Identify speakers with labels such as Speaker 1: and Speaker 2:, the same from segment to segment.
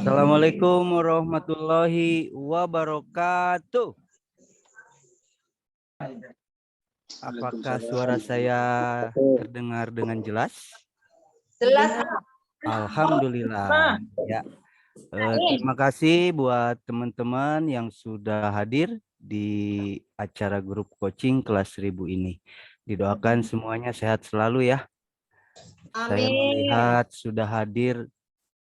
Speaker 1: Assalamualaikum warahmatullahi wabarakatuh. Apakah suara saya terdengar dengan jelas?
Speaker 2: Jelas.
Speaker 1: Alhamdulillah. Ya. Terima kasih buat teman-teman yang sudah hadir di acara grup coaching kelas 1000 ini. Didoakan semuanya sehat selalu ya. Saya
Speaker 2: Amin.
Speaker 1: melihat sudah hadir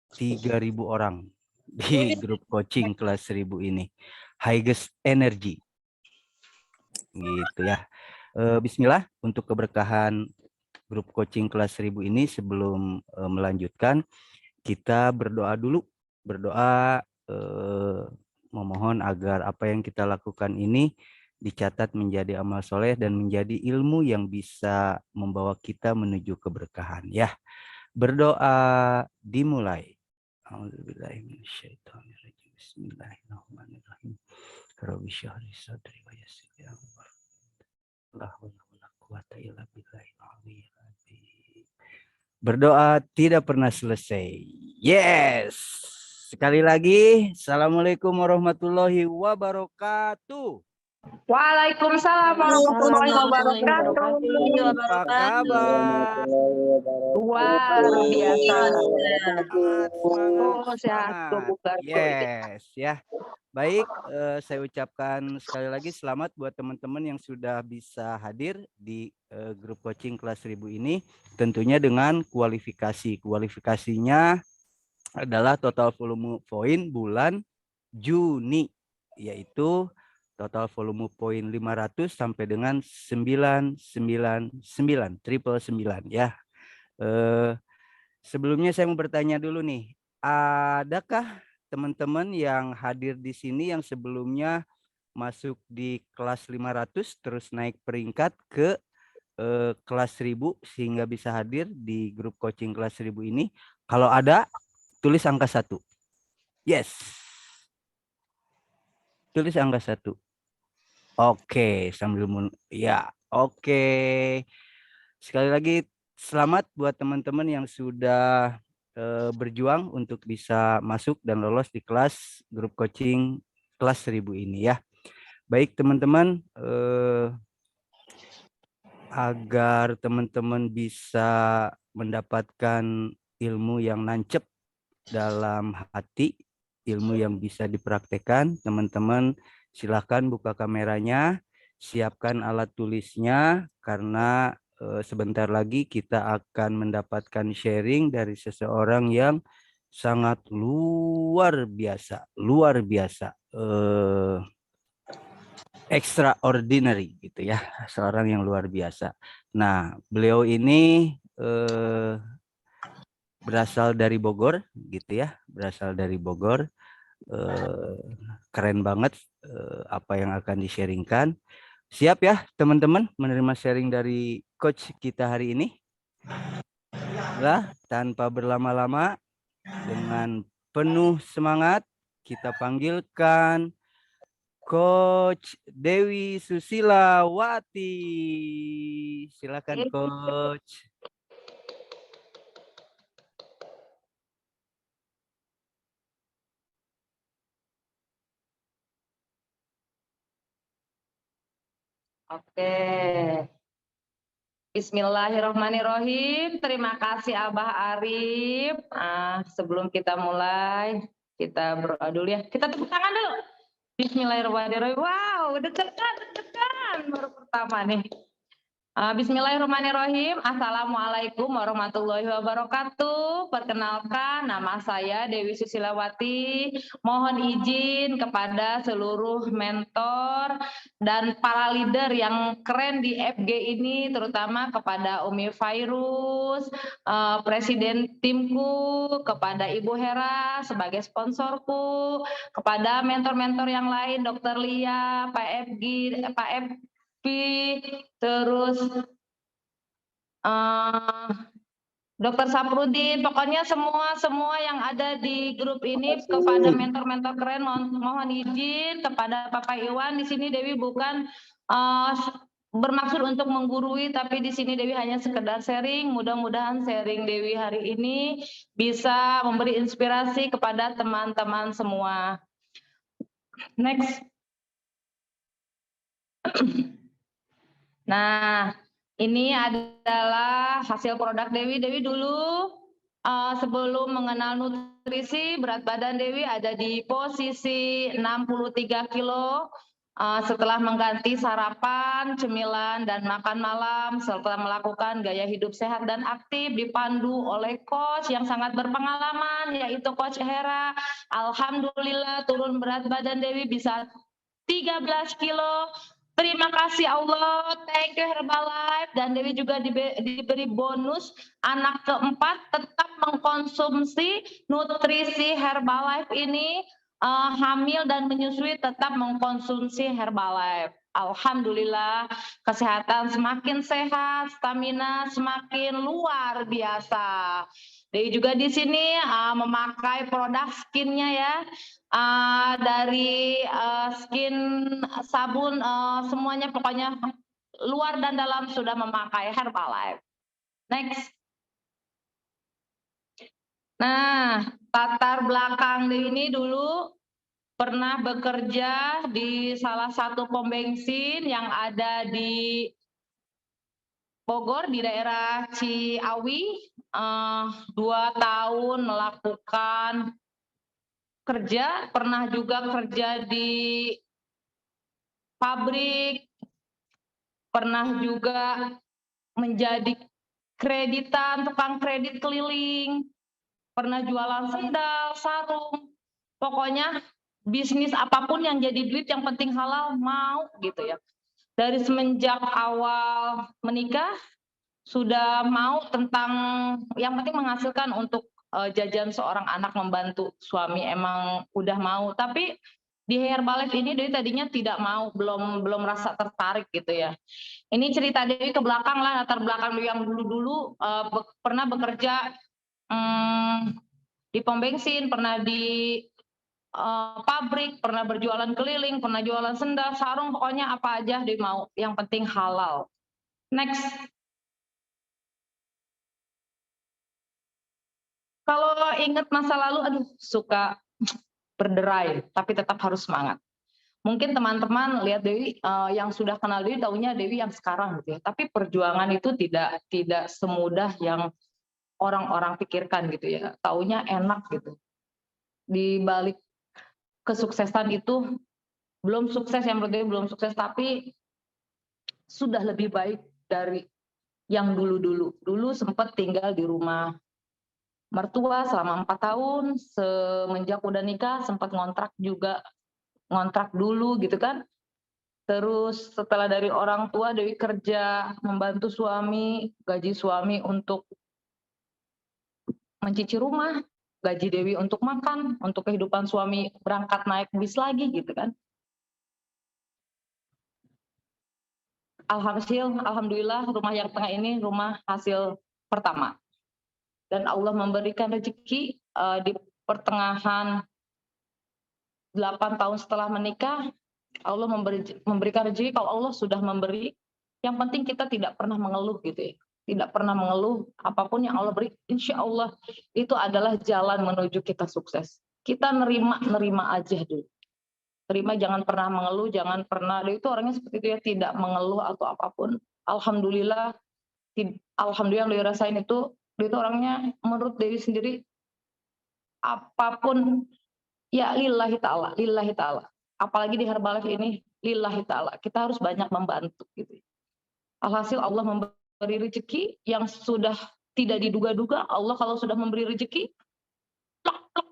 Speaker 1: 3000 orang di grup coaching kelas 1000 ini. Highest energy. Gitu ya. Bismillah untuk keberkahan grup coaching kelas 1000 ini sebelum melanjutkan kita berdoa dulu. Berdoa memohon agar apa yang kita lakukan ini dicatat menjadi amal soleh dan menjadi ilmu yang bisa membawa kita menuju keberkahan ya. Berdoa dimulai. Bismillahirrahmanirrahim. Rabbi syahri sadri wa yassir li amri. Berdoa tidak pernah selesai. Yes. Sekali lagi, Assalamualaikum warahmatullahi wabarakatuh.
Speaker 2: Waalaikumsalam warahmatullahi wabarakatuh.
Speaker 1: Apa kabar?
Speaker 2: Luar biasa.
Speaker 1: Semangat,
Speaker 2: Sehat, kebugar.
Speaker 1: Yes, ya. Baik, saya ucapkan sekali lagi selamat buat teman-teman yang sudah bisa hadir di grup coaching kelas 1000 ini. Tentunya dengan kualifikasi. Kualifikasinya adalah total volume poin bulan Juni, yaitu total volume poin 500 sampai dengan 999, triple 9 ya. Sebelumnya saya mau bertanya dulu nih, adakah teman-teman yang hadir di sini yang sebelumnya masuk di kelas 500 terus naik peringkat ke kelas 1000 sehingga bisa hadir di grup coaching kelas 1000 ini? Kalau ada, tulis angka 1. Yes. Tulis angka 1. Oke, sambil ya, oke. Sekali lagi selamat buat teman-teman yang sudah berjuang untuk bisa masuk dan lolos di kelas grup coaching kelas 1000 ini ya. Baik teman-teman, agar teman-teman bisa mendapatkan ilmu yang nancep dalam hati, ilmu yang bisa dipraktekkan, teman-teman silahkan buka kameranya, siapkan alat tulisnya, karena sebentar lagi kita akan mendapatkan sharing dari seseorang yang sangat luar biasa, extraordinary gitu ya, seorang yang luar biasa. Nah, beliau ini berasal dari Bogor gitu ya, berasal dari Bogor. Keren banget apa yang akan di-sharingkan. Siap ya teman-teman menerima sharing dari coach kita hari ini? Lah, tanpa berlama-lama, dengan penuh semangat kita panggilkan Coach Dewi Susilawati. Silakan Coach.
Speaker 2: Oke. Bismillahirrahmanirrahim. Terima kasih Abah Arif. Sebelum kita mulai, kita berdoa dulu ya. Kita tepuk tangan dulu. Bismillahirrahmanirrahim. Wow, deg-degan baru pertama nih. Bismillahirrahmanirrahim. Assalamualaikum warahmatullahi wabarakatuh. Perkenalkan, nama saya Dewi Susilawati. Mohon izin kepada seluruh mentor dan para leader yang keren di FG ini, terutama kepada Umi Fairuz, Presiden timku, kepada Ibu Hera sebagai sponsorku, kepada mentor-mentor yang lain, Dr. Lia, Pak FG, terus Dr. Saprudin, pokoknya semua yang ada di grup ini, kepada mentor-mentor keren mohon izin, kepada Bapak Iwan. Di sini Dewi bukan bermaksud untuk menggurui, tapi di sini Dewi hanya sekedar sharing. Mudah-mudahan sharing Dewi hari ini bisa memberi inspirasi kepada teman-teman semua. Next. Nah, ini adalah hasil produk Dewi. Dewi dulu sebelum mengenal nutrisi, berat badan Dewi ada di posisi 63 kilo. Setelah mengganti sarapan, cemilan, dan makan malam, serta melakukan gaya hidup sehat dan aktif, dipandu oleh coach yang sangat berpengalaman, yaitu Coach Hera. Alhamdulillah turun berat badan Dewi bisa 13 kilo. Terima kasih Allah, thank you Herbalife. Dan Dewi juga diberi bonus anak keempat tetap mengkonsumsi nutrisi Herbalife ini. Hamil dan menyusui tetap mengkonsumsi Herbalife. Alhamdulillah kesehatan semakin sehat, stamina semakin luar biasa. Dewi juga di sini memakai produk skinnya ya. Dari skin, sabun, semuanya pokoknya luar dan dalam sudah memakai Herbalife. Next. Nah, latar belakang ini dulu pernah bekerja di salah satu pom bensin yang ada di Bogor di daerah Ciawi. 2 tahun melakukan kerja, pernah juga kerja di pabrik, pernah juga menjadi kreditan, tukang kredit keliling, pernah jualan sendal, sarung, pokoknya bisnis apapun yang jadi duit yang penting halal mau gitu ya. Dari semenjak awal menikah sudah mau tentang yang penting menghasilkan untuk jajan seorang anak, membantu suami, emang udah mau. Tapi di Herbalife ini Dewi tadinya tidak mau, belum merasa tertarik gitu ya. Ini cerita Dewi ke belakang lah, latar belakang Dewi yang dulu pernah bekerja di pom bensin, pernah di pabrik, pernah berjualan keliling, pernah jualan sendal, sarung, pokoknya apa aja Dewi mau, yang penting halal. Next. Kalau ingat masa lalu, aduh suka berderai, tapi tetap harus semangat. Mungkin teman-teman lihat Dewi yang sudah kenal Dewi, taunya Dewi yang sekarang gitu ya. Tapi perjuangan itu tidak semudah yang orang-orang pikirkan gitu ya. Taunya enak gitu. Di balik kesuksesan itu belum sukses, yang menurut Dewi belum sukses, tapi sudah lebih baik dari yang dulu-dulu. Dulu sempat tinggal di rumah mertua selama 4 tahun, semenjak udah nikah sempat ngontrak juga, ngontrak dulu gitu kan. Terus setelah dari orang tua Dewi kerja, membantu suami, gaji suami untuk mencuci rumah, gaji Dewi untuk makan, untuk kehidupan suami berangkat naik bis lagi gitu kan. Alhamdulillah rumah yang tengah ini rumah hasil pertama. Dan Allah memberikan rezeki di pertengahan 8 tahun setelah menikah, Allah memberikan rezeki. Kalau Allah sudah memberi, yang penting kita tidak pernah mengeluh gitu ya. Tidak pernah mengeluh, apapun yang Allah beri, insya Allah itu adalah jalan menuju kita sukses. Kita nerima aja dulu. Terima, jangan pernah mengeluh, jangan pernah, itu orangnya seperti itu ya, tidak mengeluh atau apapun. Alhamdulillah yang Dewi rasain itu, dia itu orangnya menurut Dewi sendiri, apapun ya lillahi ta'ala. Apalagi di Herbalife ini, lillahi ta'ala. Kita harus banyak membantu gitu. Alhasil Allah memberi rezeki yang sudah tidak diduga-duga. Allah kalau sudah memberi rezeki,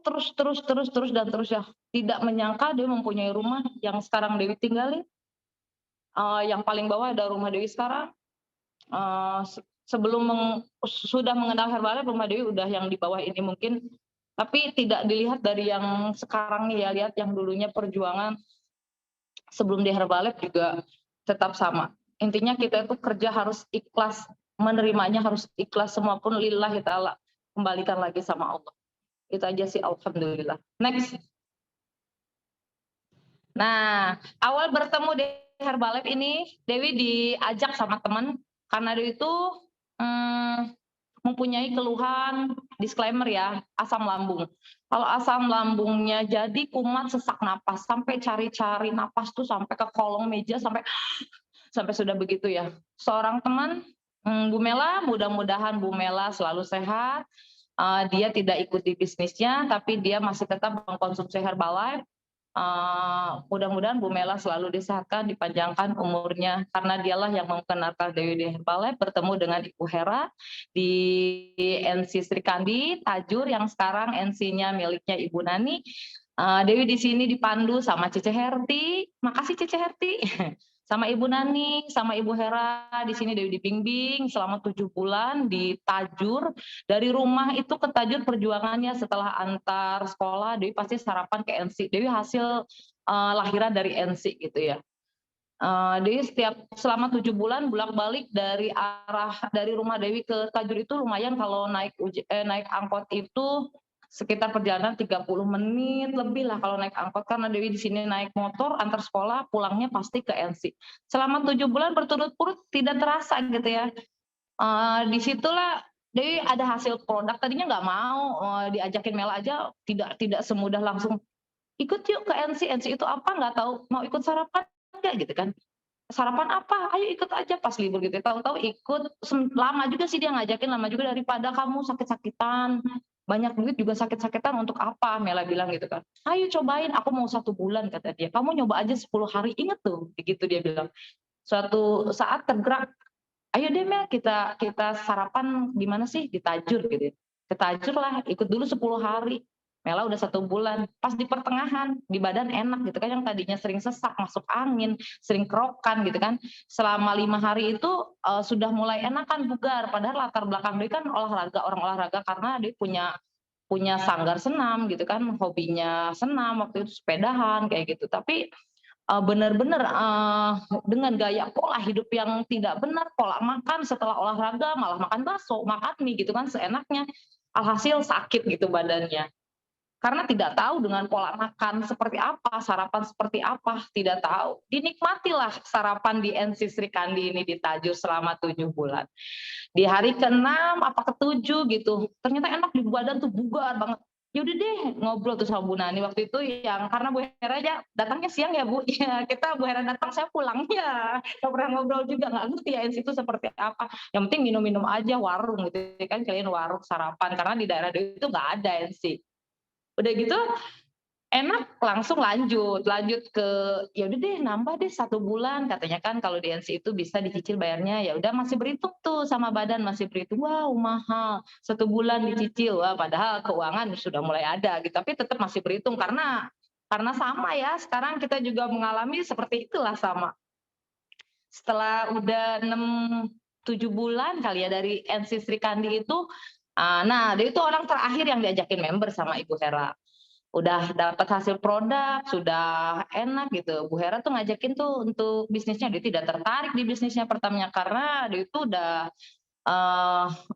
Speaker 2: terus dan terus ya. Tidak menyangka dia mempunyai rumah yang sekarang Dewi tinggalin. Yang paling bawah ada rumah Dewi sekarang. Sebelum sudah mengenal Herbalife, rumah Dewi udah yang di bawah ini mungkin, tapi tidak dilihat dari yang sekarang nih ya, lihat yang dulunya perjuangan sebelum di Herbalife juga tetap sama. Intinya kita itu kerja harus ikhlas, menerimanya harus ikhlas, semua pun lillahi ta'ala, kembalikan lagi sama Allah. Itu aja sih, alhamdulillah. Next. Nah, awal bertemu Herbalife ini Dewi diajak sama teman karena Dewi itu mempunyai keluhan, disclaimer ya, asam lambung. Kalau asam lambungnya jadi kumat, sesak napas, sampai cari-cari napas tuh sampai ke kolong meja, sampai sudah begitu ya. Seorang teman, Bu Mela, mudah-mudahan Bu Mela selalu sehat. Dia tidak ikuti bisnisnya, tapi dia masih tetap mengkonsumsi Herbalife. Mudah-mudahan Bu Mela selalu disehatkan, dipanjangkan umurnya, karena dialah yang memperkenalkan Dewi di Herbalife bertemu dengan Ibu Hera di NC Sri Kandi Tajur yang sekarang NC-nya miliknya Ibu Nani. Dewi di sini dipandu sama Cice Herti, makasih Cice Herti. Sama Ibu Nani, sama Ibu Hera, di sini Dewi dibimbing selama 7 bulan di Tajur. Dari rumah itu ke Tajur perjuangannya setelah antar sekolah, Dewi pasti sarapan ke NC. Dewi hasil lahiran dari NC gitu ya. Dewi selama 7 bulan bolak-balik dari rumah Dewi ke Tajur itu lumayan, kalau naik angkot itu sekitar perjalanan 30 menit lebih lah kalau naik angkot, karena Dewi di sini naik motor antar sekolah, pulangnya pasti ke NC. Selama 7 bulan berturut-turut tidak terasa gitu ya. Disitulah Dewi ada hasil produk, tadinya nggak mau diajakin Mela aja, tidak semudah langsung ikut yuk ke NC. NC itu apa nggak tahu, mau ikut sarapan nggak gitu kan. Sarapan apa? Ayo ikut aja pas libur gitu. Tahu-tahu ikut, lama juga sih dia ngajakin, lama juga, daripada kamu sakit-sakitan, banyak duit juga sakit-sakitan untuk apa, Mela bilang gitu kan. Ayo cobain, aku mau 1 bulan kata dia. Kamu nyoba aja 10 hari, inget tuh, begitu dia bilang. Suatu saat tergerak, ayo deh Mel, kita sarapan di mana sih, di Tajur gitu. Ke Tajur lah, ikut dulu 10 hari. Mela udah 1 bulan, pas di pertengahan di badan enak gitu kan, yang tadinya sering sesak, masuk angin, sering kerokan gitu kan, selama 5 hari itu sudah mulai enakan, bugar. Padahal latar belakang dia kan olahraga, orang olahraga, karena dia punya sanggar senam gitu kan, hobinya senam, waktu itu sepedahan kayak gitu. Tapi benar-benar dengan gaya pola hidup yang tidak benar, pola makan setelah olahraga malah makan bakso, makan mie gitu kan seenaknya, alhasil sakit gitu badannya. Karena tidak tahu dengan pola makan seperti apa, sarapan seperti apa, tidak tahu. Dinikmatilah sarapan di NC Sri Kandi ini di Tajur selama 7 bulan. Di hari ke-6 apa ke-7 gitu, ternyata enak di badan tuh, bugar banget. Ya udah deh, ngobrol tuh sama Bu Nani waktu itu, yang karena Bu Hera aja datangnya siang ya Bu, ya kita Bu Hera datang saya pulangnya, nggak pernah ngobrol juga, nggak ngerti ya NC itu seperti apa. Yang penting minum-minum aja, warung gitu kan, kalian warung sarapan, karena di daerah itu nggak ada NC. Udah gitu enak, langsung lanjut ke, ya udah deh nambah deh 1 bulan katanya kan, kalau di NC itu bisa dicicil bayarnya. Ya udah, masih berhitung tuh sama badan, masih berhitung, wow mahal 1 bulan dicicil. Wah, padahal keuangan sudah mulai ada gitu, tapi tetap masih berhitung karena sama ya, sekarang kita juga mengalami seperti itulah, sama. Setelah udah 6-7 bulan kali ya dari NC Sri Kandi itu, nah dia itu orang terakhir yang diajakin member sama Ibu Hera. Udah dapat hasil produk, sudah enak gitu. Bu Hera tuh ngajakin tuh untuk bisnisnya, dia tidak tertarik di bisnisnya pertamanya karena dia itu udah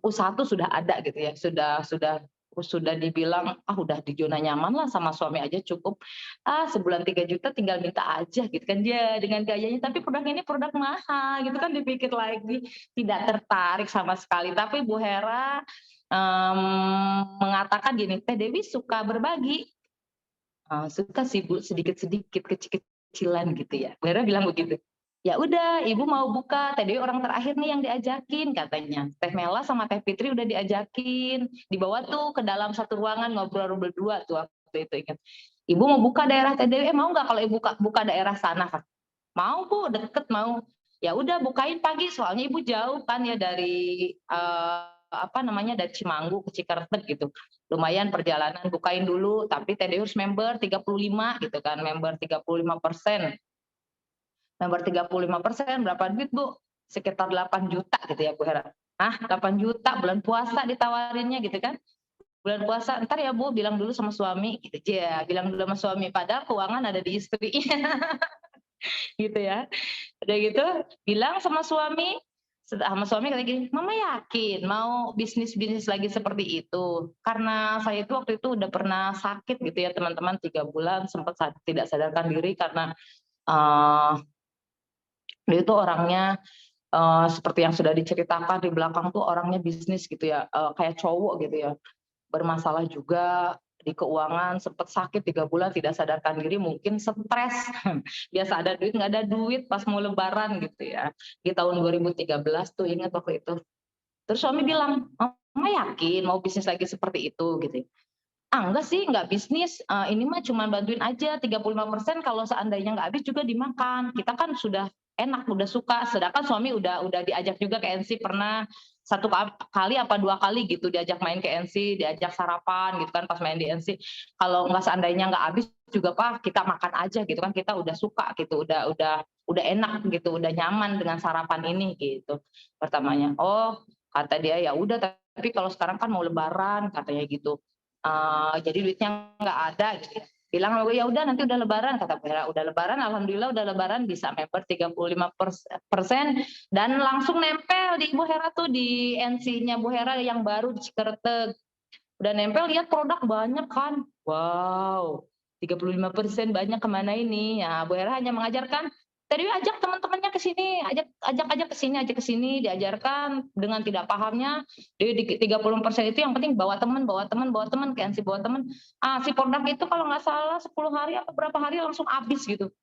Speaker 2: usaha tuh sudah ada gitu ya, sudah dibilang udah di zona nyaman lah, sama suami aja cukup, sebulan 3 juta tinggal minta aja gitu kan dia dengan gayanya, tapi produk ini produk mahal gitu kan, dipikir lagi tidak tertarik sama sekali. Tapi Bu Hera mengatakan gini, Teh Dewi suka berbagi. Suka sih Bu, sedikit-sedikit, kecil-kecilan gitu ya. Bu Hera bilang begitu. Ya udah, Ibu mau buka, Teh Dewi orang terakhir nih yang diajakin katanya. Teh Mela sama Teh Fitri udah diajakin, dibawa tuh ke dalam satu ruangan ngobrol berdua tuh waktu itu, ingat. Ibu mau buka daerah Teh Dewi, mau nggak kalau Ibu buka daerah sana kan? Mau Bu, deket mau. Ya udah bukain pagi, soalnya Ibu jauh kan ya dari dari Cimanggu ke Cikartet gitu. Lumayan perjalanan, bukain dulu, tapi Teh Dewi harus member 35 gitu kan, member 35%. Member 35% berapa duit Bu? Sekitar 8 juta gitu ya Bu Hera. 8 juta bulan puasa ditawarinnya gitu kan. Bulan puasa, ntar ya Bu, bilang dulu sama suami gitu aja, bilang dulu sama suami, padahal keuangan ada di istri. Gitu ya. Udah gitu, bilang sama suami kayak gini, Mama yakin mau bisnis lagi seperti itu? Karena saya itu waktu itu udah pernah sakit gitu ya teman-teman, 3 bulan sempat tidak sadarkan diri karena Dia itu orangnya seperti yang sudah diceritakan di belakang tuh orangnya bisnis gitu ya, kayak cowok gitu ya, bermasalah juga di keuangan, sempat sakit 3 bulan tidak sadarkan diri, mungkin stres. Biasa ada duit, nggak ada duit pas mau lebaran gitu ya. Di tahun 2013 tuh ingat waktu itu. Terus suami bilang, "Mama yakin mau bisnis lagi seperti itu?" Gitu. Ah, enggak sih, enggak bisnis, ini mah cuma bantuin aja 35% kalau seandainya nggak habis juga dimakan. Kita kan sudah enak, udah suka, sedangkan suami udah diajak juga ke NC pernah 1 kali apa 2 kali gitu diajak main ke NC, diajak sarapan gitu kan pas main di NC. Kalau nggak seandainya nggak habis juga, "Pak, kita makan aja," gitu kan, kita udah suka gitu, udah enak gitu, udah nyaman dengan sarapan ini gitu, pertamanya. Oh, kata dia, "Ya udah, tapi kalau sekarang kan mau lebaran," katanya gitu. Jadi duitnya nggak ada gitu. Bilang sama gue, "Ya udah nanti udah lebaran," kata Bu Hera. Udah lebaran, alhamdulillah udah lebaran bisa member 35% dan langsung nempel di Ibu Hera tuh di NC-nya Bu Hera yang baru di Cikerteg. Udah nempel lihat produk banyak kan. Wow, 35% banyak kemana ini? Ya, Bu Hera hanya mengajarkan, tadi ajak teman-temannya ke sini, ajak ke sini, diajarkan dengan tidak pahamnya, di 30% itu yang penting bawa teman, kayak si bawa teman. Si produk itu kalau nggak salah 10 hari atau berapa hari langsung habis gitu.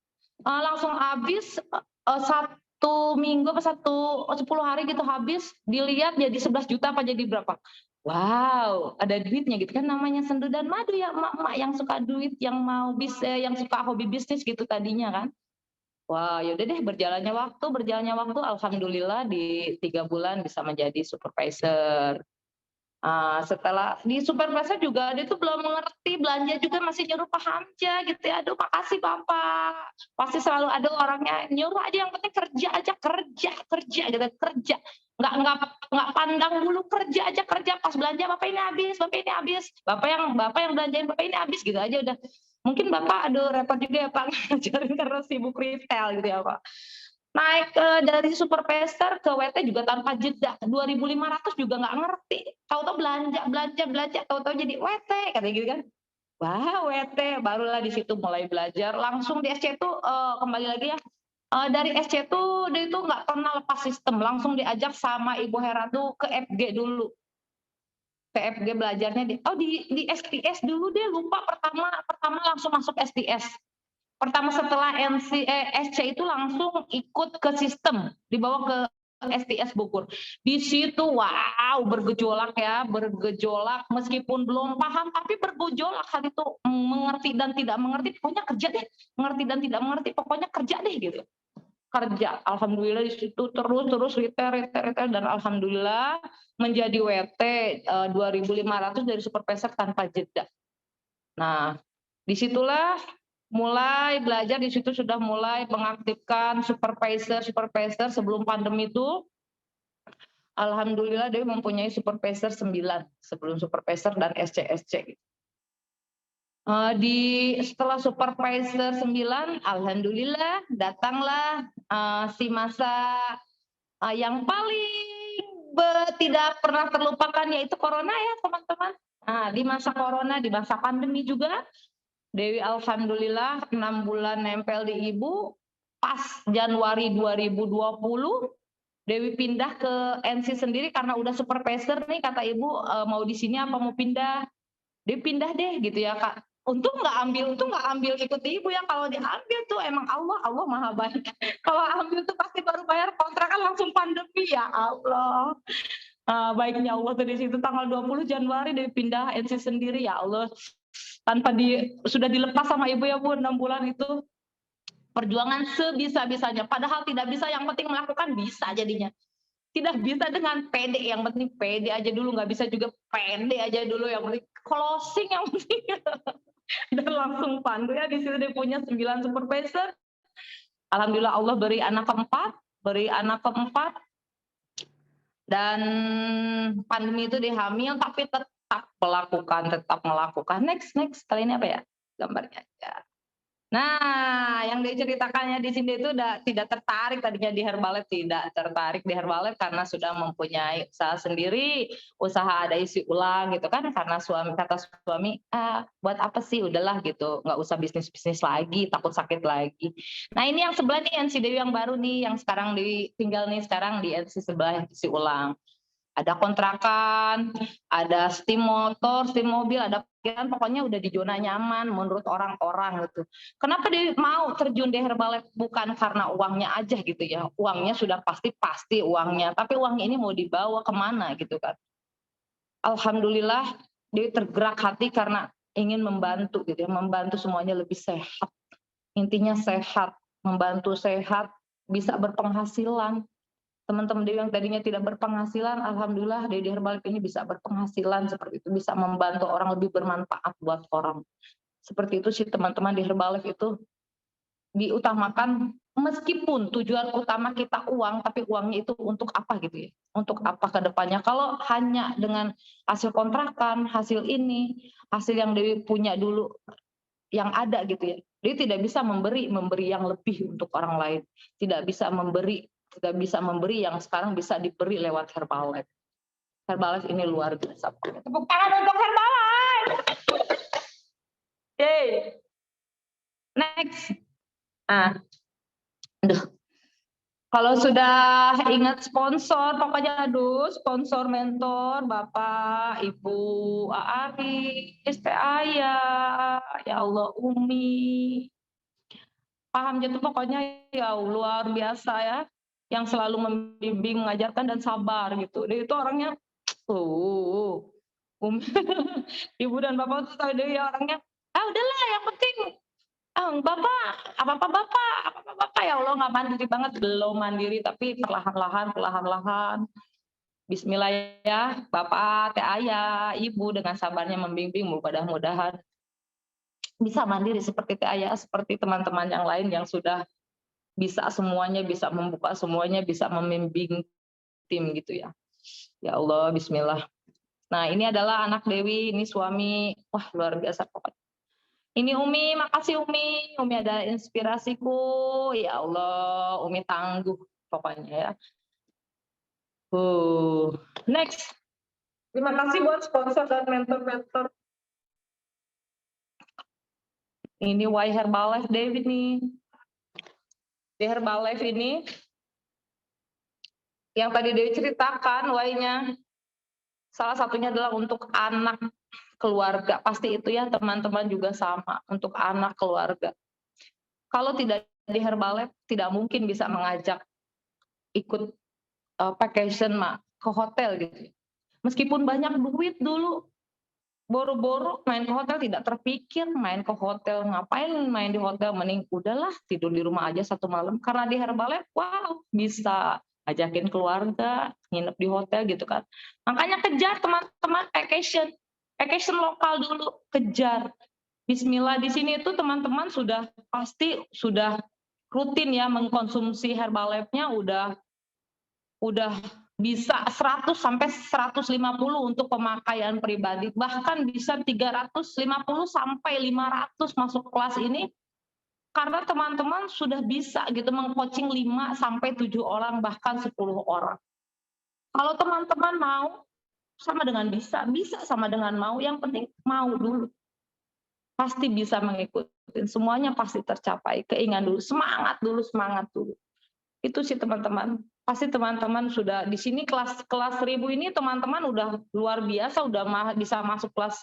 Speaker 2: Langsung habis 1 minggu apa 10 hari gitu habis, dilihat jadi 11 juta apa jadi berapa. Wow, ada duitnya gitu kan, namanya sendu dan madu ya emak-emak yang suka duit, yang suka hobi bisnis gitu tadinya kan. Wah, yaudah deh berjalannya waktu alhamdulillah di 3 bulan bisa menjadi supervisor. Setelah di supervisor juga dia tuh belum mengerti, belanja juga masih nyuruh Pak Hamzah gitu ya, "Aduh makasih Bapak." Pasti selalu ada orangnya, "Nyuruh aja yang penting kerja aja, kerja gitu, kerja." Nggak pandang dulu, kerja aja, kerja. Pas belanja, "Bapak ini habis, Bapak ini habis." Bapak yang belanjain, "Bapak ini habis," gitu aja udah. Mungkin Bapak aduh repot juga ya Pak ngajarin karena sibuk retail gitu ya Pak. Naik dari supervisor ke WT juga tanpa jeda, 2.500 juga nggak ngerti, tahu-tahu belanja belanja belanja, tahu-tahu jadi WT katanya gitu kan. Wah WT, barulah di situ mulai belajar, langsung di SC tuh kembali lagi ya, dari SC tuh dia itu nggak pernah lepas sistem, langsung diajak sama Ibu Hera tuh ke FG dulu, ke FG belajarnya di STS dulu deh, lupa pertama langsung masuk STS. Pertama setelah SC itu langsung ikut ke sistem, dibawa ke STS Bogor. Di situ wow bergejolak ya, bergejolak meskipun belum paham tapi bergejolak hal itu, mengerti dan tidak mengerti pokoknya kerja deh, mengerti dan tidak mengerti pokoknya kerja deh gitu. Kerja, alhamdulillah di situ terus retail dan alhamdulillah menjadi WT 2.500 dari supervisor tanpa jeda. Nah, disitulah mulai belajar, di situ sudah mulai mengaktifkan supervisor sebelum pandemi itu. Alhamdulillah dia mempunyai supervisor 9 sebelum supervisor dan SC. Setelah supervisor 9, alhamdulillah datanglah si masa yang paling tidak pernah terlupakan yaitu corona ya teman-teman. Di masa corona, di masa pandemi juga Dewi alhamdulillah 6 bulan nempel di Ibu, pas Januari 2020 Dewi pindah ke NC sendiri karena udah supervisor nih kata Ibu, mau di sini apa mau pindah? Dia pindah deh gitu ya Kak. Untung nggak ambil ikut Ibu ya, kalau diambil tuh emang Allah Maha baik. Kalau ambil tuh pasti baru bayar kontrakan langsung pandemi ya Allah. Baiknya Allah tuh di situ tanggal 20 Januari Dewi pindah NC sendiri ya Allah. Tanpa sudah dilepas sama Ibu ya Bu 6 bulan itu, perjuangan sebisa-bisanya, padahal tidak bisa, yang penting melakukan bisa jadinya. Tidak bisa dengan pede, yang penting pede aja dulu, nggak bisa juga pede aja dulu, yang penting closing yang penting. Dan langsung pandu ya, di situ dia punya 9 supervisor. Alhamdulillah Allah beri anak keempat, dan pandemi itu dihamil tapi tetap melakukan. Next kali ini apa ya gambarnya ya. Nah, yang diceritakannya di sini itu tidak tertarik tadinya di Herbalife, tidak tertarik di Herbalife karena sudah mempunyai usaha sendiri, usaha ada isi ulang gitu kan, karena kata suami, "Ah, buat apa sih, udahlah gitu, nggak usah bisnis-bisnis lagi, takut sakit lagi." Nah, ini yang sebelah nih, NC Dewi yang baru nih, yang sekarang tinggal nih sekarang di NC sebelah isi ulang. Ada kontrakan, ada steam motor, steam mobil, ada parkiran, pokoknya udah di zona nyaman menurut orang-orang gitu. Kenapa dia mau terjun di Herbalife? Bukan karena uangnya aja gitu ya, uangnya sudah pasti uangnya, tapi uang ini mau dibawa kemana gitu kan. Alhamdulillah dia tergerak hati karena ingin membantu gitu ya, membantu semuanya lebih sehat. Intinya sehat, membantu sehat, bisa berpenghasilan. Teman-teman Dewi yang tadinya tidak berpenghasilan, alhamdulillah Dewi Herbalife ini bisa berpenghasilan seperti itu, bisa membantu orang, lebih bermanfaat buat orang. Seperti itu sih teman-teman, di Herbalife itu diutamakan, meskipun tujuan utama kita uang, tapi uangnya itu untuk apa gitu ya, untuk apa ke depannya. Kalau hanya dengan hasil kontrakan, hasil ini, hasil yang Dewi punya dulu yang ada gitu ya, dia tidak bisa memberi yang lebih untuk orang lain, tidak bisa memberi yang sekarang bisa diberi lewat Herbalife. Herbalife ini luar biasa. Tepuk tangan untuk Herbalife. Yay. Next. Aduh. Kalau sudah ingat sponsor, pokoknya aduh, sponsor mentor, Bapak, Ibu, Aris, Teh Ayah, ya Allah, Umi. Paham itu pokoknya ya luar biasa ya, yang selalu membimbing, mengajarkan dan sabar gitu. Dia itu orangnya, Umi, Ibu dan Bapak tuh tahu dia orangnya, udahlah yang penting Bapak, apa-apa Bapak, ya Allah nggak mandiri banget, belum mandiri tapi perlahan-lahan. Bismillah ya, Bapak, Teh Ayah, Ibu dengan sabarnya membimbing, mudah-mudahan bisa mandiri seperti Teh Ayah, seperti teman-teman yang lain yang sudah bisa semuanya, bisa membuka semuanya, bisa membimbing tim gitu ya. Ya Allah, Bismillah. Nah, ini adalah anak Dewi, ini suami, wah luar biasa pokoknya. Ini Umi, makasih Umi. Umi ada inspirasiku. Ya Allah, Umi tangguh pokoknya ya. Next. Terima kasih buat sponsor dan mentor-mentor. Ini Why Herbalife David nih. Di Herbalife ini yang tadi Dewi ceritakan why-nya, salah satunya adalah untuk anak keluarga. Pasti itu ya teman-teman juga sama, untuk anak keluarga. Kalau tidak di Herbalife, tidak mungkin bisa mengajak ikut vacation ke hotel gitu. Meskipun banyak duit dulu, boro-boro main ke hotel, tidak terpikir main ke hotel. Ngapain main di hotel, mending udahlah tidur di rumah aja satu malam. Karena di Herbalife, wow, bisa ajakin keluarga, nginep di hotel gitu kan. Makanya kejar teman-teman vacation lokal dulu, kejar. Bismillah, di sini itu teman-teman pasti sudah rutin ya mengkonsumsi Herbalife-nya, udah bisa 100 sampai 150 untuk pemakaian pribadi, bahkan bisa 350 sampai 500 masuk kelas ini, karena teman-teman sudah bisa gitu mengcoaching 5 sampai 7 orang, bahkan 10 orang. Kalau teman-teman mau, sama dengan bisa sama dengan mau, yang penting mau dulu. Pasti bisa mengikuti, semuanya pasti tercapai, keinginan dulu, semangat dulu. Itu sih teman-teman. Pasti teman-teman sudah di sini kelas 1000 ini teman-teman udah luar biasa, udah bisa masuk kelas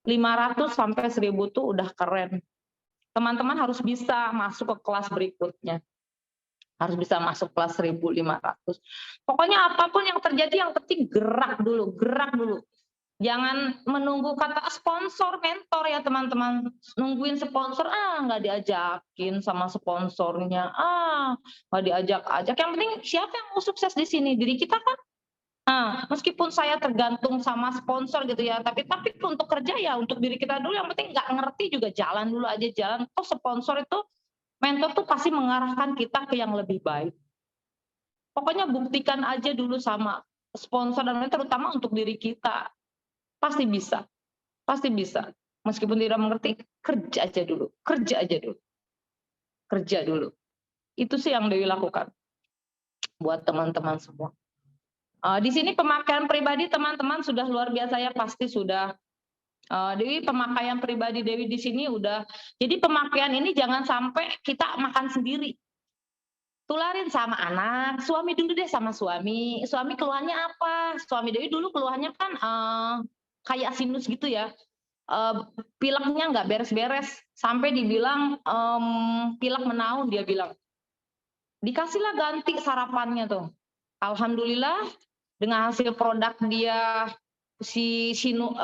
Speaker 2: 500 sampai 1000 tuh udah keren. Teman-teman harus bisa masuk ke kelas berikutnya. Harus bisa masuk kelas 1500. Pokoknya apapun yang terjadi, yang penting gerak dulu. Jangan menunggu kata sponsor, mentor ya teman-teman. Nungguin sponsor, nggak diajakin sama sponsornya, nggak diajak-ajak. Yang penting siapa yang mau sukses di sini? Diri kita kan. Meskipun saya tergantung sama sponsor gitu ya, tapi untuk kerja ya untuk diri kita dulu. Yang penting nggak ngerti juga jalan dulu aja, jalan. Sponsor itu, mentor tuh pasti mengarahkan kita ke yang lebih baik. Pokoknya buktikan aja dulu sama sponsor dan mentor, terutama untuk diri kita. Pasti bisa. Meskipun tidak mengerti, kerja aja dulu. kerja dulu. Itu sih yang Dewi lakukan buat teman-teman semua. Di sini pemakaian pribadi teman-teman sudah luar biasa ya, pasti sudah. Dewi pemakaian pribadi Dewi di sini udah. Jadi pemakaian ini jangan sampai kita makan sendiri. Tularin sama anak, suami dulu deh sama suami. Suami keluhannya apa? Suami Dewi dulu keluhannya kan kayak sinus gitu ya. Pileknya nggak beres-beres sampai dibilang pilek menaun, dia bilang. Dikasihlah ganti sarapannya tuh. Alhamdulillah dengan hasil produk dia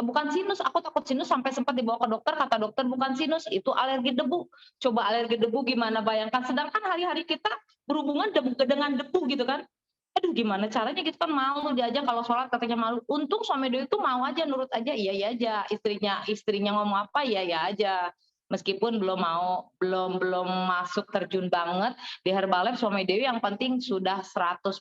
Speaker 2: bukan sinus, aku takut sinus sampai sempat dibawa ke dokter, kata dokter bukan sinus, itu alergi debu. Coba alergi debu gimana, bayangkan, sedangkan hari-hari kita berhubungan dengan debu gitu kan. Aduh gimana caranya gitu kan, malu diajak kalau sholat katanya malu. Untung suami dia itu mau aja, nurut aja, iya aja. Istrinya ngomong apa, iya aja. Meskipun belum masuk terjun banget di Herbalife, suami Dewi yang penting sudah 100%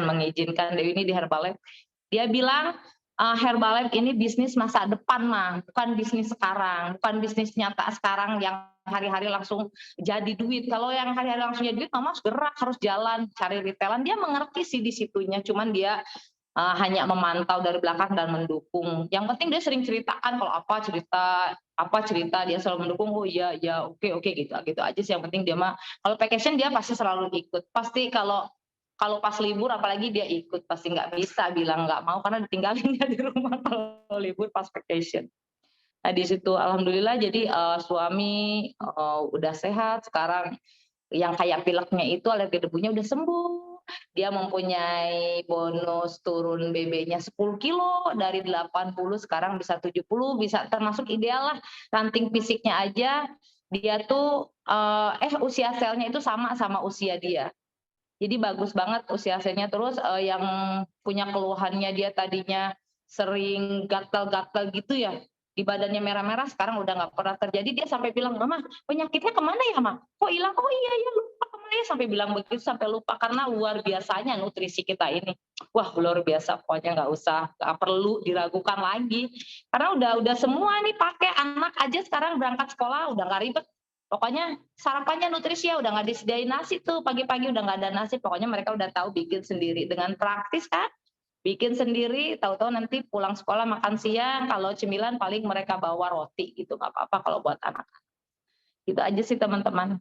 Speaker 2: mengizinkan Dewi ini di Herbalife. Dia bilang Herbalife ini bisnis masa depan mah, bukan bisnis sekarang, bukan bisnis nyata sekarang yang hari-hari langsung jadi duit. Kalau yang hari-hari langsung jadi duit, mama harus gerak, harus jalan, cari retailan. Dia mengerti sih di situnya, cuman dia hanya memantau dari belakang dan mendukung. Yang penting dia sering ceritakan kalau apa cerita dia selalu mendukung. Oh iya oke gitu aja sih. Yang penting dia mah kalau vacation dia pasti selalu ikut. Pasti kalau pas libur apalagi dia ikut, pasti nggak bisa bilang nggak mau karena ditinggalin dia di rumah kalau libur pas vacation. Nah di situ alhamdulillah jadi suami udah sehat sekarang, yang kayak pileknya itu alergi debunya udah sembuh. Dia mempunyai bonus turun BB-nya 10 kilo dari 80 sekarang bisa 70, bisa termasuk ideal lah. Ranting fisiknya aja dia tuh usia selnya itu sama usia dia. Jadi bagus banget usia selnya. Terus yang punya keluhannya dia tadinya sering gatal-gatal gitu ya, di badannya merah-merah, sekarang udah nggak pernah terjadi. Dia sampai bilang, mama penyakitnya kemana ya ma? Kok hilang? Oh iya lupa kemana ya, sampai bilang begitu, sampai lupa karena luar biasanya nutrisi kita ini. Wah luar biasa, pokoknya nggak perlu diragukan lagi. Karena udah semua nih pakai, anak aja sekarang berangkat sekolah udah nggak ribet. Pokoknya sarapannya nutrisi ya, udah nggak disediain nasi tuh pagi-pagi, udah nggak ada nasi. Pokoknya mereka udah tahu bikin sendiri dengan praktis kan, bikin sendiri. Tahu-tahu nanti pulang sekolah makan siang, kalau cemilan paling mereka bawa roti gitu, nggak apa-apa kalau buat anak. Gitu aja sih teman-teman.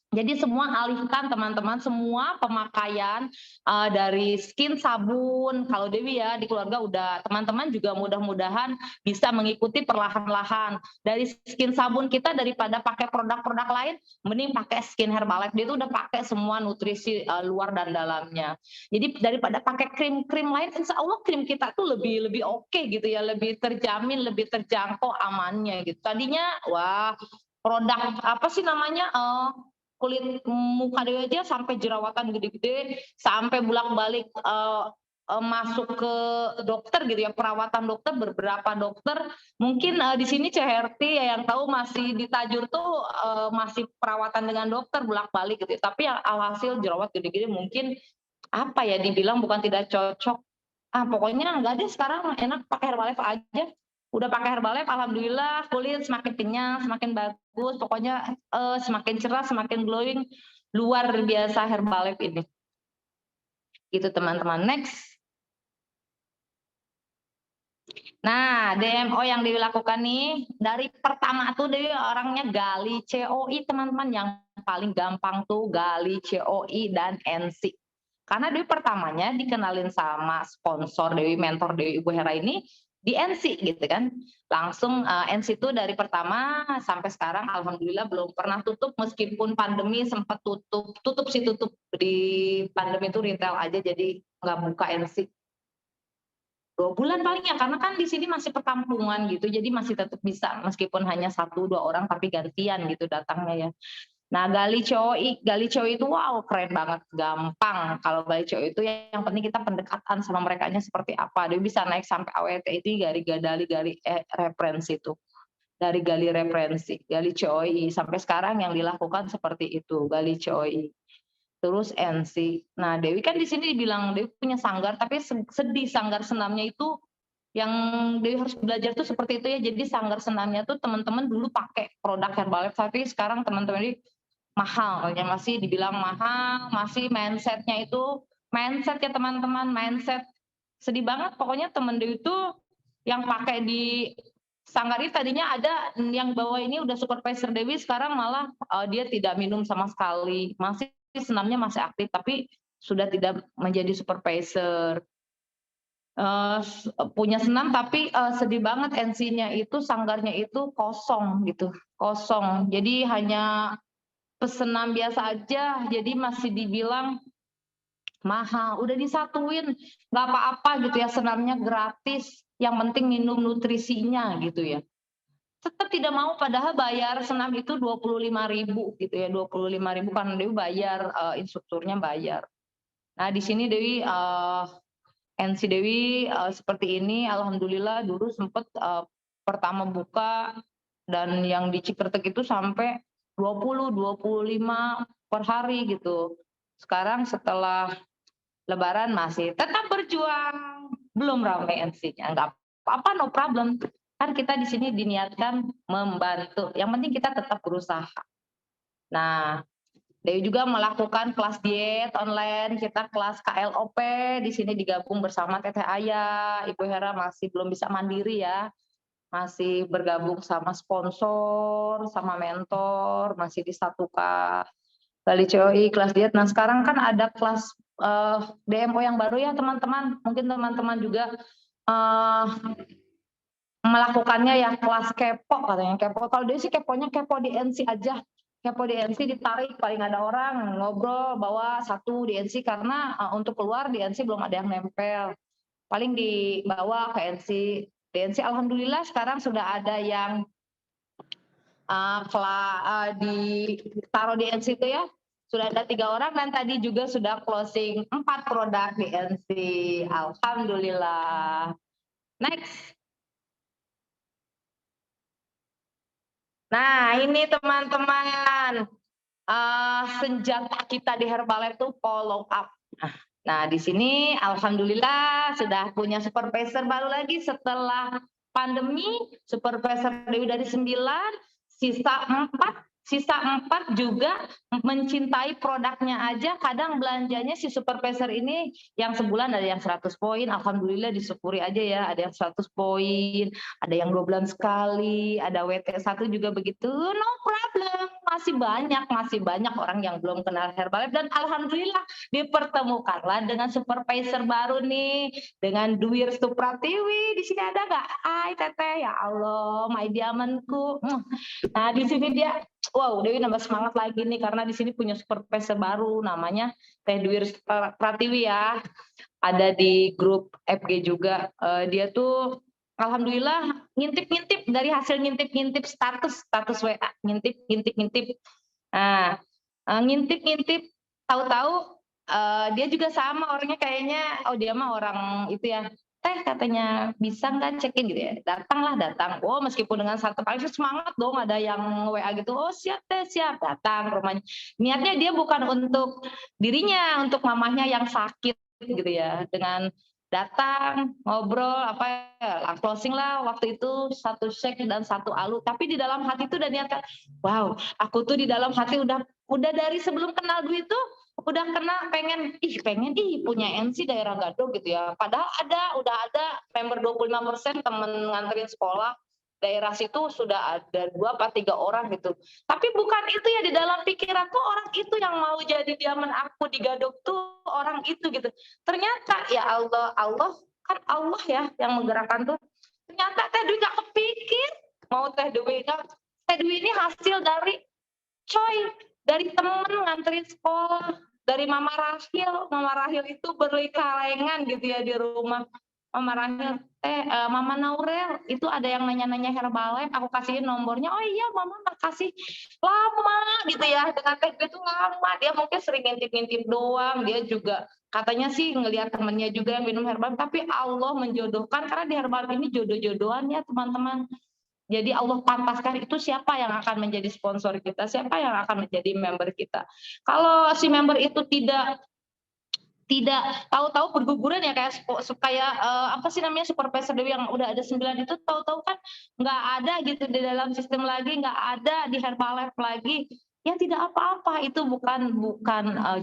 Speaker 2: Jadi semua alihkan teman-teman, semua pemakaian dari skin, sabun. Kalau Dewi ya di keluarga udah, teman-teman juga mudah-mudahan bisa mengikuti perlahan-lahan. Dari skin sabun kita daripada pakai produk-produk lain, mending pakai skin Herbalife. Dia tuh udah pakai semua nutrisi luar dan dalamnya. Jadi daripada pakai krim-krim lain, insya Allah krim kita tuh lebih oke gitu ya, lebih terjamin, lebih terjangkau amannya gitu. Tadinya wah produk apa sih namanya kulit muka Dewi aja sampai jerawatan gede-gede, sampai bolak-balik masuk ke dokter gitu ya, perawatan dokter, beberapa dokter. Mungkin di sini CHRT ya yang tahu, masih di Tajur tuh masih perawatan dengan dokter bolak-balik gitu. Tapi alhasil jerawat gede-gede, mungkin apa ya, dibilang bukan tidak cocok. Pokoknya enggak deh, sekarang enak pakai Herbalife aja. Udah pakai Herbalife, alhamdulillah kulit semakin kenyang, semakin bagus, pokoknya semakin cerah, semakin glowing. Luar biasa Herbalife ini. Gitu teman-teman. Next. Nah, DMO yang Dewi lakukan nih, dari pertama tuh Dewi orangnya gali COI teman-teman, yang paling gampang tuh gali COI dan NC. Karena Dewi pertamanya dikenalin sama sponsor Dewi, mentor Dewi Ibu Hera ini di NC gitu kan. Langsung NC itu dari pertama sampai sekarang alhamdulillah belum pernah tutup, meskipun pandemi sempat tutup di pandemi itu retail aja, jadi nggak buka NC 2 bulan paling ya, karena kan di sini masih perkampungan gitu, jadi masih tetap bisa meskipun hanya 1-2 orang tapi gantian gitu datangnya ya. Nah gali COI itu wow keren banget, gampang. Kalau gali COI itu yang penting kita pendekatan sama merekanya seperti apa. Dia bisa naik sampai AWT itu gali referensi itu. Dari gali referensi, gali COI sampai sekarang yang dilakukan seperti itu, gali COI. Terus NC. Nah Dewi kan di sini dibilang Dewi punya sanggar, tapi sedih sanggar senamnya itu yang Dewi harus belajar tuh seperti itu ya. Jadi sanggar senamnya tuh teman-teman dulu pakai produk Herbalife, tapi sekarang teman-teman ini mahal, yang masih dibilang mahal, masih mindsetnya itu mindset ya teman-teman, mindset sedih banget. Pokoknya temen Dewi itu yang pakai di Sanggari tadinya ada yang bawa ini udah supervisor Dewi, sekarang malah dia tidak minum sama sekali, masih senamnya masih aktif tapi sudah tidak menjadi supervisor. Punya senam tapi sedih banget NC-nya itu sanggarnya itu kosong gitu, kosong. Jadi hanya pesenam biasa aja, jadi masih dibilang mahal. Udah disatuin, nggak apa-apa gitu ya, senamnya gratis. Yang penting minum nutrisinya gitu ya. Tetap tidak mau, padahal bayar senam itu 25.000 gitu ya, 25.000 karena Dewi bayar, instrukturnya bayar. Nah di sini Dewi NC Dewi seperti ini, alhamdulillah dulu sempat pertama buka dan yang di Cipertek itu sampai 20-25 per hari gitu. Sekarang setelah Lebaran masih tetap berjuang, belum ramai NC-nya, nggak apa-apa, no problem. Kan kita di sini diniatkan membantu, yang penting kita tetap berusaha. Nah, Dewi juga melakukan kelas diet online, kita kelas KLOP, di sini digabung bersama Teteh Aya, Ibu Hera masih belum bisa mandiri ya, masih bergabung sama sponsor, sama mentor, masih disatukan. Bali COI kelas diet. Nah sekarang kan ada kelas DMO yang baru ya teman-teman. Mungkin teman-teman juga melakukannya ya, kelas kepo katanya. Kepo, kalau dia sih keponya kepo di NC aja. Kepo di NC ditarik, paling ada orang ngobrol bawa satu di NC karena untuk keluar di NC belum ada yang nempel. Paling dibawa ke NC. Di NC alhamdulillah sekarang sudah ada yang ditaruh di NC itu ya. Sudah ada 3 orang dan tadi juga sudah closing 4 produk di NC. Alhamdulillah. Next. Nah ini teman-teman, senjata kita di Herbalife itu follow up. Nah di sini alhamdulillah sudah punya supervisor baru lagi setelah pandemi, supervisor Dewi dari 9, sisa 4 juga mencintai produknya aja. Kadang belanjanya si supervisor ini yang sebulan ada yang 100 poin, alhamdulillah disyukuri aja ya, ada yang 100 poin, ada yang 2 bulan sekali, ada WT1 juga begitu, no problem. Masih banyak orang yang belum kenal Herbalife dan alhamdulillah dipertemukanlah dengan supervisor baru nih, dengan Duwir Supratiwi. Di sini ada nggak? Hai Teteh, ya Allah, my diamanku. Nah di sini dia, wow, Dewi nambah semangat lagi nih karena di sini punya supervisor baru namanya Teh Duwir Pratiwi ya. Ada di grup FG juga. Dia tuh alhamdulillah ngintip-ngintip, dari hasil ngintip-ngintip status WA, ngintip. Nah, ngintip-ngintip, tahu-tahu dia juga sama orangnya kayaknya, oh dia mah orang itu ya. Teh katanya bisa nggak cekin gitu ya, datang. Oh meskipun dengan satu kali semangat dong, ada yang WA gitu, oh siap Teh, siap, datang ke rumahnya. Niatnya dia bukan untuk dirinya, untuk mamahnya yang sakit gitu ya, dengan datang ngobrol apa ya, closing lah waktu itu 1 shake dan 1 alu, tapi di dalam hati itu udah niatkan, wow aku tuh di dalam hati udah dari sebelum kenal duit tuh udah pengen punya NC daerah Gadog gitu ya. Padahal udah ada member 25% temen nganterin sekolah daerah situ sudah ada 2 atau 3 orang gitu. Tapi bukan itu ya, di dalam pikiranku orang itu yang mau jadi diaman aku di Gadog tuh orang itu gitu. Ternyata ya Allah kan Allah ya yang menggerakkan tuh. Ternyata Teh Dwi gak kepikir mau Teh Dwi ini hasil dari dari temen nganterin sekolah, dari Mama Rahil itu beli kalengan gitu ya di rumah. Mama Rahil, Mama Naurel, itu ada yang nanya-nanya Herbalife, aku kasihin nomornya, oh iya Mama makasih, lama gitu ya, dengan Teh itu lama, dia mungkin sering ngintip-ngintip doang, dia juga katanya sih ngelihat temennya juga yang minum Herbalife, tapi Allah menjodohkan, karena di Herbalife ini jodoh-jodohan ya teman-teman. Jadi Allah pantaskan itu siapa yang akan menjadi sponsor kita, siapa yang akan menjadi member kita. Kalau si member itu tidak tahu-tahu berguguran ya, kayak apa sih namanya supervisor Dewi yang udah ada 9 itu, tahu-tahu kan nggak ada gitu di dalam sistem lagi, nggak ada di Herbalife lagi. ya tidak apa-apa, itu bukan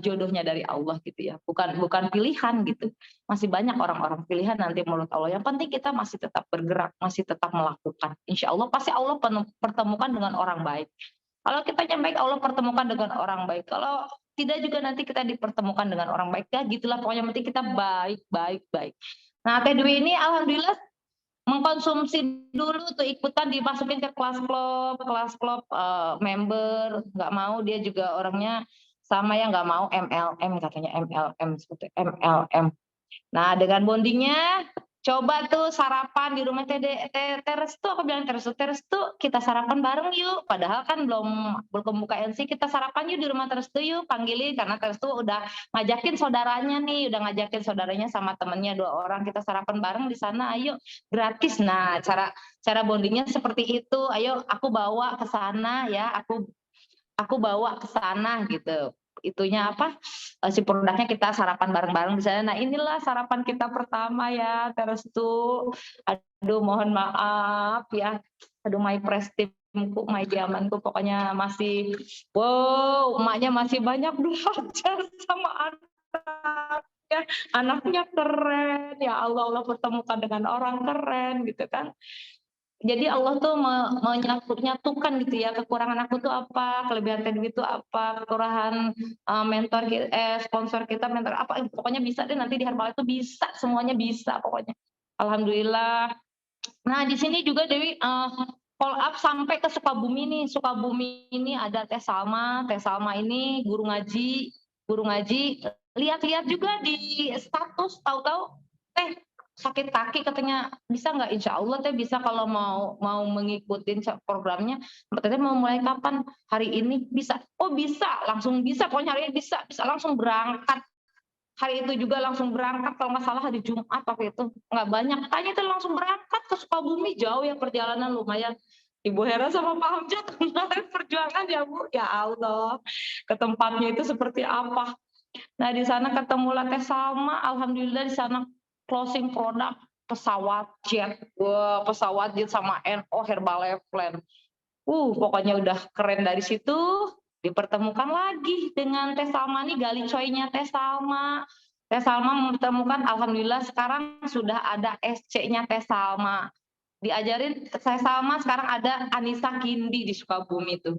Speaker 2: jodohnya dari Allah gitu ya, bukan pilihan gitu. Masih banyak orang-orang pilihan nanti menurut Allah. Yang penting kita masih tetap bergerak, masih tetap melakukan. Insya Allah pasti Allah pertemukan dengan orang baik. Kalau kitanya baik, Allah pertemukan dengan orang baik. Kalau tidak juga nanti kita dipertemukan dengan orang baik. Ya gitulah pokoknya, penting kita baik. Nah, Teh Dwi ini alhamdulillah mengkonsumsi dulu tuh, ikutan dimasukin ke kelas klub member, nggak mau, dia juga orangnya sama yang nggak mau MLM, katanya MLM seperti MLM. Nah, dengan bondingnya coba tuh sarapan di rumah Teres tuh, aku bilang Teres tuh kita sarapan bareng yuk, padahal kan belum buka NC, kita sarapan yuk di rumah Teres tuh yuk, panggilin, karena Teres tuh udah ngajakin saudaranya nih, udah ngajakin saudaranya sama temennya 2 orang, kita sarapan bareng di sana, ayo gratis. Nah, cara bondingnya seperti itu, ayo aku bawa ke sana ya, aku bawa ke sana gitu. Itunya apa? Si produknya kita sarapan bareng-bareng di sana. Nah, inilah sarapan kita pertama ya, Terestu. Aduh, mohon maaf ya. Aduh, my press timku, my diamanku pokoknya masih wow, emaknya masih banyak belajar sama anaknya. Anaknya keren. Ya Allah, Allah pertemukan dengan orang keren gitu kan. Jadi Allah tuh menyatukan gitu ya, kekurangan aku tuh apa, kelebihan Tedwi itu apa, kekurangan sponsor kita, mentor apa, pokoknya bisa deh nanti di Herbalife itu bisa, semuanya bisa pokoknya. Alhamdulillah. Nah, di sini juga Dewi follow up sampai ke Sukabumi nih. Sukabumi ini ada Teh Salma ini guru ngaji. Lihat-lihat juga di status, tahu-tahu Teh sakit kaki, katanya bisa nggak? Insya Allah Teh bisa, kalau mau mengikuti programnya. Teh mau mulai kapan? Hari ini bisa. Oh bisa, langsung bisa. Pokoknya hari ini bisa langsung berangkat. Hari itu juga langsung berangkat, kalau nggak salah hari Jumat waktu itu, nggak banyak tanya itu langsung berangkat ke Sukabumi, jauh ya perjalanan lumayan. Ibu Hera sama Pak Hamzah kemarin perjuangan ya Bu, ya Allah, ke tempatnya itu seperti apa. Nah, di sana ketemulah Teh Salma, alhamdulillah di sana closing produk pesawat jet. Wah, pesawat jet sama NO Herbalife Plan. Pokoknya udah keren. Dari situ dipertemukan lagi dengan Teh Salma nih, gali coynya Teh Salma. Teh Salma mempertemukan, alhamdulillah sekarang sudah ada SC-nya Teh Salma. Diajarin Teh Salma, sekarang ada Anissa Kindi di Sukabumi tuh.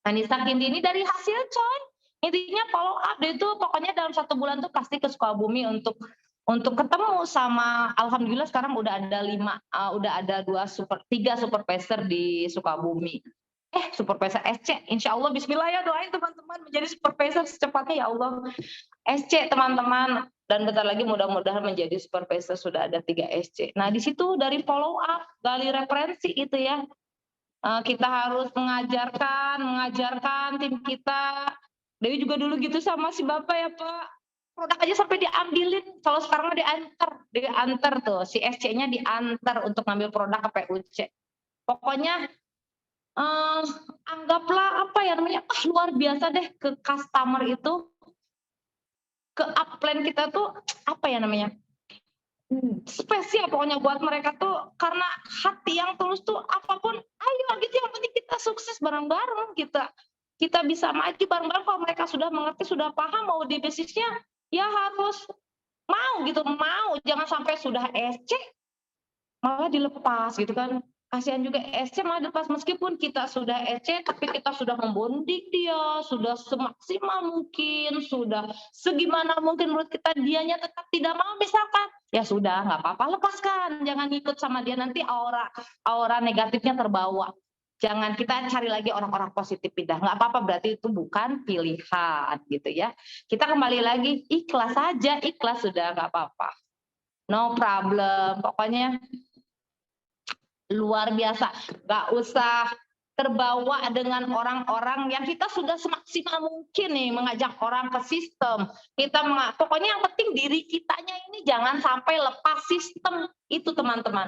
Speaker 2: Anissa Kindi ini dari hasil coy. Intinya follow up deh tuh, pokoknya dalam 1 bulan tuh pasti ke Sukabumi untuk ketemu sama, alhamdulillah sekarang udah ada 3 supervisor di Sukabumi. Supervisor SC, insya Allah bismillah ya, doain teman-teman menjadi supervisor secepatnya ya Allah. SC teman-teman, dan bentar lagi mudah-mudahan menjadi supervisor, sudah ada 3 SC. Nah, di situ dari follow up, gali referensi itu ya. Kita harus mengajarkan tim kita. Dewi juga dulu gitu sama si Bapak ya Pak. Produk aja sampai diambilin, kalau sekarang diantar tuh, si SC-nya diantar untuk ngambil produk ke PUC. Pokoknya anggaplah apa ya namanya, luar biasa deh ke customer itu, ke upline kita tuh apa ya namanya, spesial pokoknya buat mereka tuh, karena hati yang tulus tuh, apapun ayo gitu, yang penting kita sukses bareng-bareng, kita bisa maju bareng-bareng. Kalau mereka sudah mengerti, sudah paham mau di bisnisnya, ya harus mau gitu, jangan sampai sudah SC malah dilepas gitu kan. Kasihan juga SC malah dilepas, meskipun kita sudah SC tapi kita sudah membonding dia, sudah semaksimal mungkin, sudah segimana mungkin menurut kita, dianya tetap tidak mau misalkan, ya sudah nggak apa-apa, lepaskan, jangan ikut sama dia, nanti aura negatifnya terbawa. Jangan, kita cari lagi orang-orang positif, pindah, nggak apa-apa, berarti itu bukan pilihan gitu ya. Kita kembali lagi ikhlas saja, ikhlas sudah nggak apa-apa, no problem. Pokoknya luar biasa, nggak usah terbawa dengan orang-orang yang kita sudah semaksimal mungkin nih mengajak orang ke sistem. Pokoknya yang penting diri kitanya ini jangan sampai lepas sistem itu teman-teman.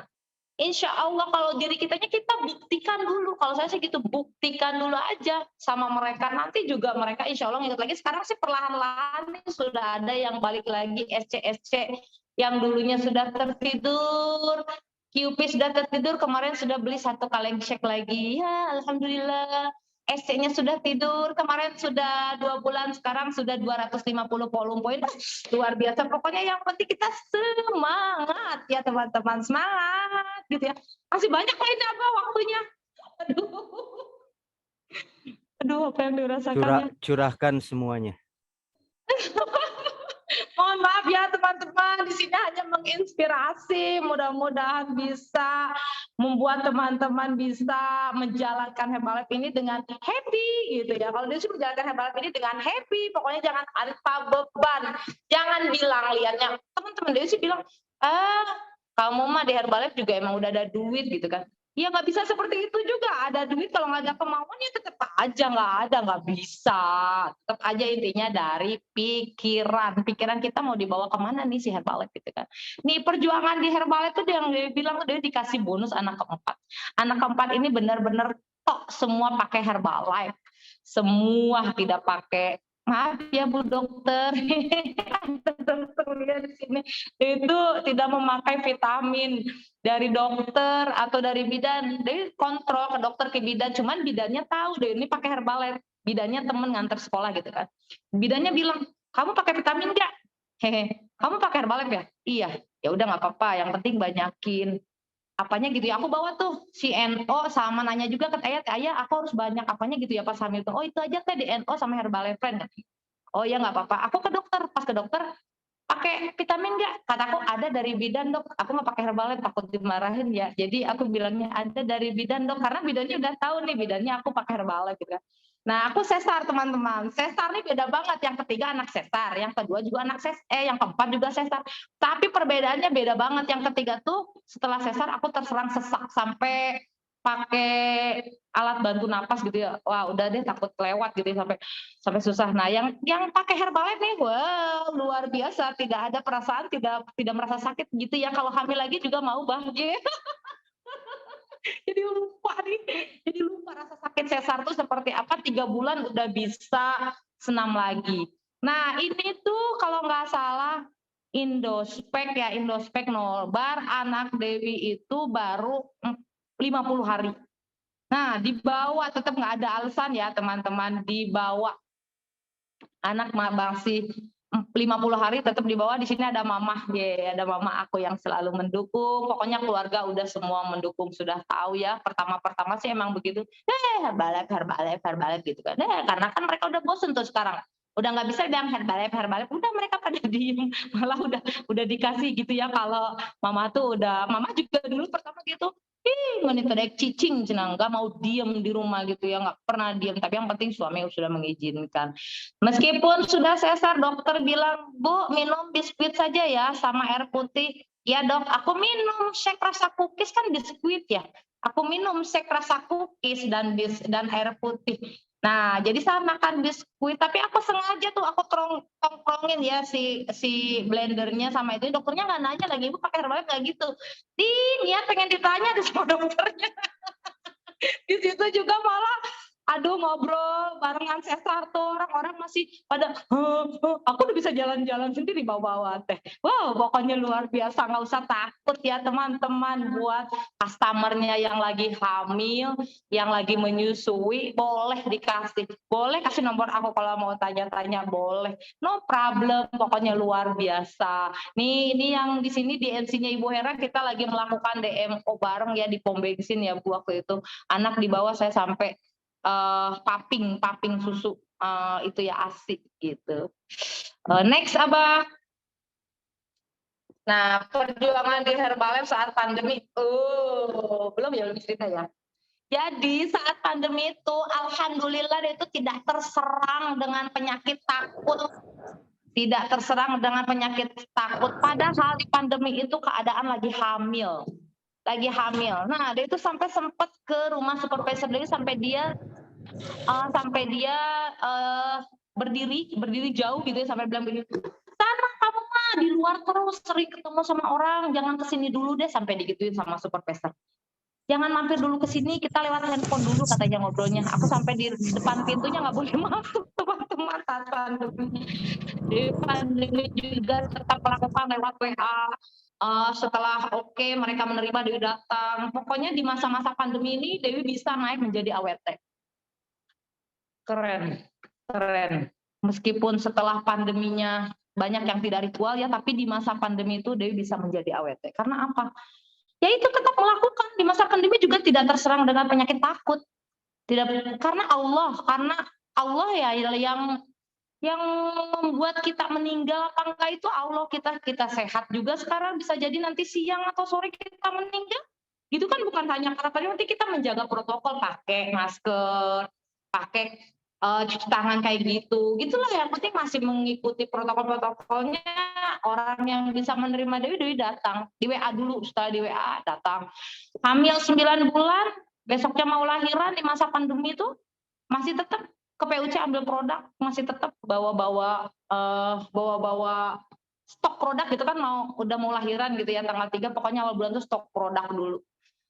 Speaker 2: Insya Allah kalau diri kitanya kita buktikan dulu. Kalau saya sih gitu, buktikan dulu aja sama mereka. Nanti juga mereka insya Allah ngikut lagi. Sekarang sih perlahan-lahan nih sudah ada yang balik lagi, SC yang dulunya sudah tertidur. QP sudah tertidur, kemarin sudah beli 1 kaleng shake lagi. Ya, alhamdulillah. SC-nya sudah tidur, kemarin sudah 2 bulan, sekarang sudah 250 volume point. Luar biasa, pokoknya yang penting kita semangat ya teman-teman, semangat gitu ya. Masih banyak lainnya apa waktunya. Aduh. Aduh, apa yang dirasakannya.
Speaker 1: Curahkan semuanya.
Speaker 2: Mohon maaf ya teman-teman, di sini hanya menginspirasi, mudah-mudahan bisa membuat teman-teman bisa menjalankan Herbalife ini dengan happy gitu ya. Kalau dia sih menjalankan Herbalife ini dengan happy, pokoknya jangan tanpa beban. Jangan bilang lihatnya, teman-teman dia sih bilang, kamu mah di Herbalife juga emang udah ada duit gitu kan. Ya nggak bisa seperti itu juga, ada duit kalau nggak ada kemauan ya tetap aja nggak ada, nggak bisa. Tetap aja intinya dari pikiran kita mau dibawa kemana nih si Herbalife gitu kan. Nih perjuangan di Herbalife tuh yang dia bilang dia dikasih bonus anak keempat. Anak keempat ini benar-benar tok semua pakai Herbalife. Semua tidak pakai, maaf ya Bu Dokter, dokter lihat di sini itu tidak memakai vitamin dari dokter atau dari bidan. Dia kontrol ke dokter ke bidan, cuman bidannya tahu deh ini pakai Herbalife. Bidannya temen nganter sekolah gitu kan. Bidannya bilang, kamu pakai vitamin nggak? Hehe, kamu pakai Herbalife ya? Iya. Ya udah nggak apa-apa, yang penting banyakin apanya gitu ya. Aku bawa tuh si NO sama nanya juga ke Ayah aku harus banyak apanya gitu ya pas hamil tuh. Oh itu aja teh di NO sama Herbalife Friend. Oh ya nggak apa-apa. Aku ke dokter, pas ke dokter pakai vitamin nggak? Kataku ada dari bidan dok. Aku nggak pakai Herbalife takut dimarahin ya. Jadi aku bilangnya ada dari bidan dok karena bidannya udah tahu nih bidannya aku pakai Herbalife gitu. Nah aku sesar teman-teman. Sesar nih beda banget. Yang ketiga anak sesar, yang kedua juga anak yang keempat juga sesar. Tapi perbedaannya beda banget. Yang ketiga tuh setelah sesar aku terserang sesak sampai pakai alat bantu napas gitu ya. Wah udah deh takut lewat gitu ya, sampai susah. Nah yang pakai Herbalife nih, wow luar biasa, tidak ada perasaan, tidak merasa sakit gitu ya. Kalau hamil lagi juga mau bahagia. Jadi lupa nih, jadi lupa rasa sakit sesar tuh seperti apa. 3 bulan udah bisa senam lagi. Nah ini tuh kalau nggak salah Indospek ya, Indospek Nolbar anak Dewi itu baru 50 hari. Nah dibawa tetap nggak ada alasan ya teman-teman, dibawa anak masih 50 hari tetap dibawa. Di sini ada mama, ada mama aku yang selalu mendukung. Pokoknya keluarga udah semua mendukung, sudah tahu ya. Pertama sih emang begitu. Herbalife gitu kan. Karena kan mereka udah bosen tuh sekarang. Udah nggak bisa bilang Herbalife, udah mereka pada diem. Malah udah dikasih gitu ya. Kalau mama juga dulu pertama gitu. Menitodek cicing cenang, nggak mau diem di rumah gitu ya, nggak pernah diem. Tapi yang penting suami sudah mengizinkan. Meskipun sudah sesar, dokter bilang, Bu, minum biskuit saja ya, sama air putih. Ya dok, aku minum shake rasa cookies kan biskuit ya. Aku minum shake rasa cookies dan air putih. Nah, jadi saya makan biskuit, tapi aku sengaja tuh aku tongkrongin ya si blendernya sama itu. Dokternya nggak nanya lagi, Ibu pakai Herbalife nggak gitu. Niat pengen ditanya di sama dokternya. Di situ juga malah aduh ngobrol barengan sesar tuh orang-orang masih pada aku udah bisa jalan-jalan sendiri bawa-bawa teh. Wow, pokoknya luar biasa, nggak usah takut ya teman-teman. Buat customernya yang lagi hamil, yang lagi menyusui, boleh dikasih, boleh kasih nomor aku kalau mau tanya-tanya, boleh, no problem. Pokoknya luar biasa. Nih ini yang di sini di MC-nya Ibu Hera kita lagi melakukan DMO bareng ya di pom bensin ya Bu waktu itu. Anak di bawah saya sampai paping susu itu ya asik gitu. Next Abah. Nah perjuangan di Herbalife saat pandemi, belum cerita ya. Jadi saat pandemi itu alhamdulillah dia itu tidak terserang dengan penyakit takut. Tidak terserang dengan penyakit takut. Padahal di pandemi itu keadaan lagi hamil. Nah dia itu sampai sempat ke rumah supervisor dia sampai dia berdiri jauh gitu ya, sampai bilang begini, sana kamu mah di luar terus sering ketemu sama orang, jangan kesini dulu deh, sampai digituin sama supervisor. Jangan mampir dulu ke sini, kita lewat handphone dulu katanya ngobrolnya. Aku sampai di depan pintunya nggak boleh masuk teman-teman saat pandemi. Di pandemi juga tetap melakukan lewat WA. Setelah mereka menerima Dewi datang. Pokoknya di masa-masa pandemi ini Dewi bisa naik menjadi AWT. Keren, keren. Meskipun setelah pandeminya banyak yang tidak ritual ya, tapi di masa pandemi itu Dewi bisa menjadi AWT. Karena apa? Ya itu tetap melakukan. Di masa pandemi juga tidak terserang dengan penyakit takut. Tidak, karena Allah ya yang membuat kita meninggal apa enggak itu Allah. Kita sehat juga sekarang, bisa jadi nanti siang atau sore kita meninggal. Itu kan bukan hanya karena tadi nanti kita menjaga protokol, pakai masker, pakai cuci tangan kayak gitulah, yang penting masih mengikuti protokol-protokolnya. Orang yang bisa menerima Dewi datang di WA dulu, setelah di WA datang. Hamil 9 bulan, besoknya mau lahiran di masa pandemi itu masih tetap ke PUC ambil produk, masih tetap bawa stok produk gitu kan, udah mau lahiran gitu ya tanggal 3, pokoknya awal bulan tuh stok produk dulu.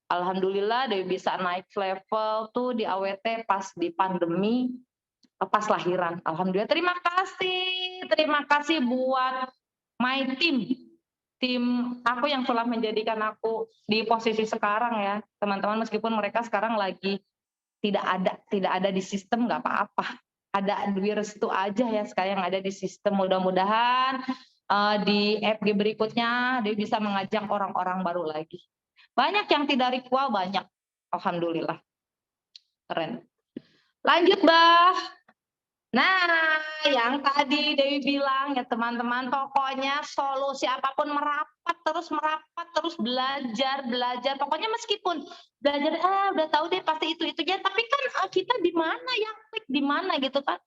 Speaker 2: Alhamdulillah Dewi bisa naik level tuh di AWT pas di pandemi, pas lahiran. Alhamdulillah, terima kasih buat my tim aku yang telah menjadikan aku di posisi sekarang ya teman-teman. Meskipun mereka sekarang lagi tidak ada di sistem, nggak apa-apa, ada Dwi Restu aja ya sekarang yang ada di sistem. Mudah-mudahan di FG berikutnya dia bisa mengajak orang-orang baru lagi. Banyak yang tidak ritual, banyak. Alhamdulillah. Keren. Lanjut, Bah. Nah, yang tadi Dewi bilang ya teman-teman, pokoknya solusi apapun merapat terus belajar. Pokoknya meskipun belajar udah tahu deh pasti itu aja, tapi kan kita di mana yang klik di mana gitu kan.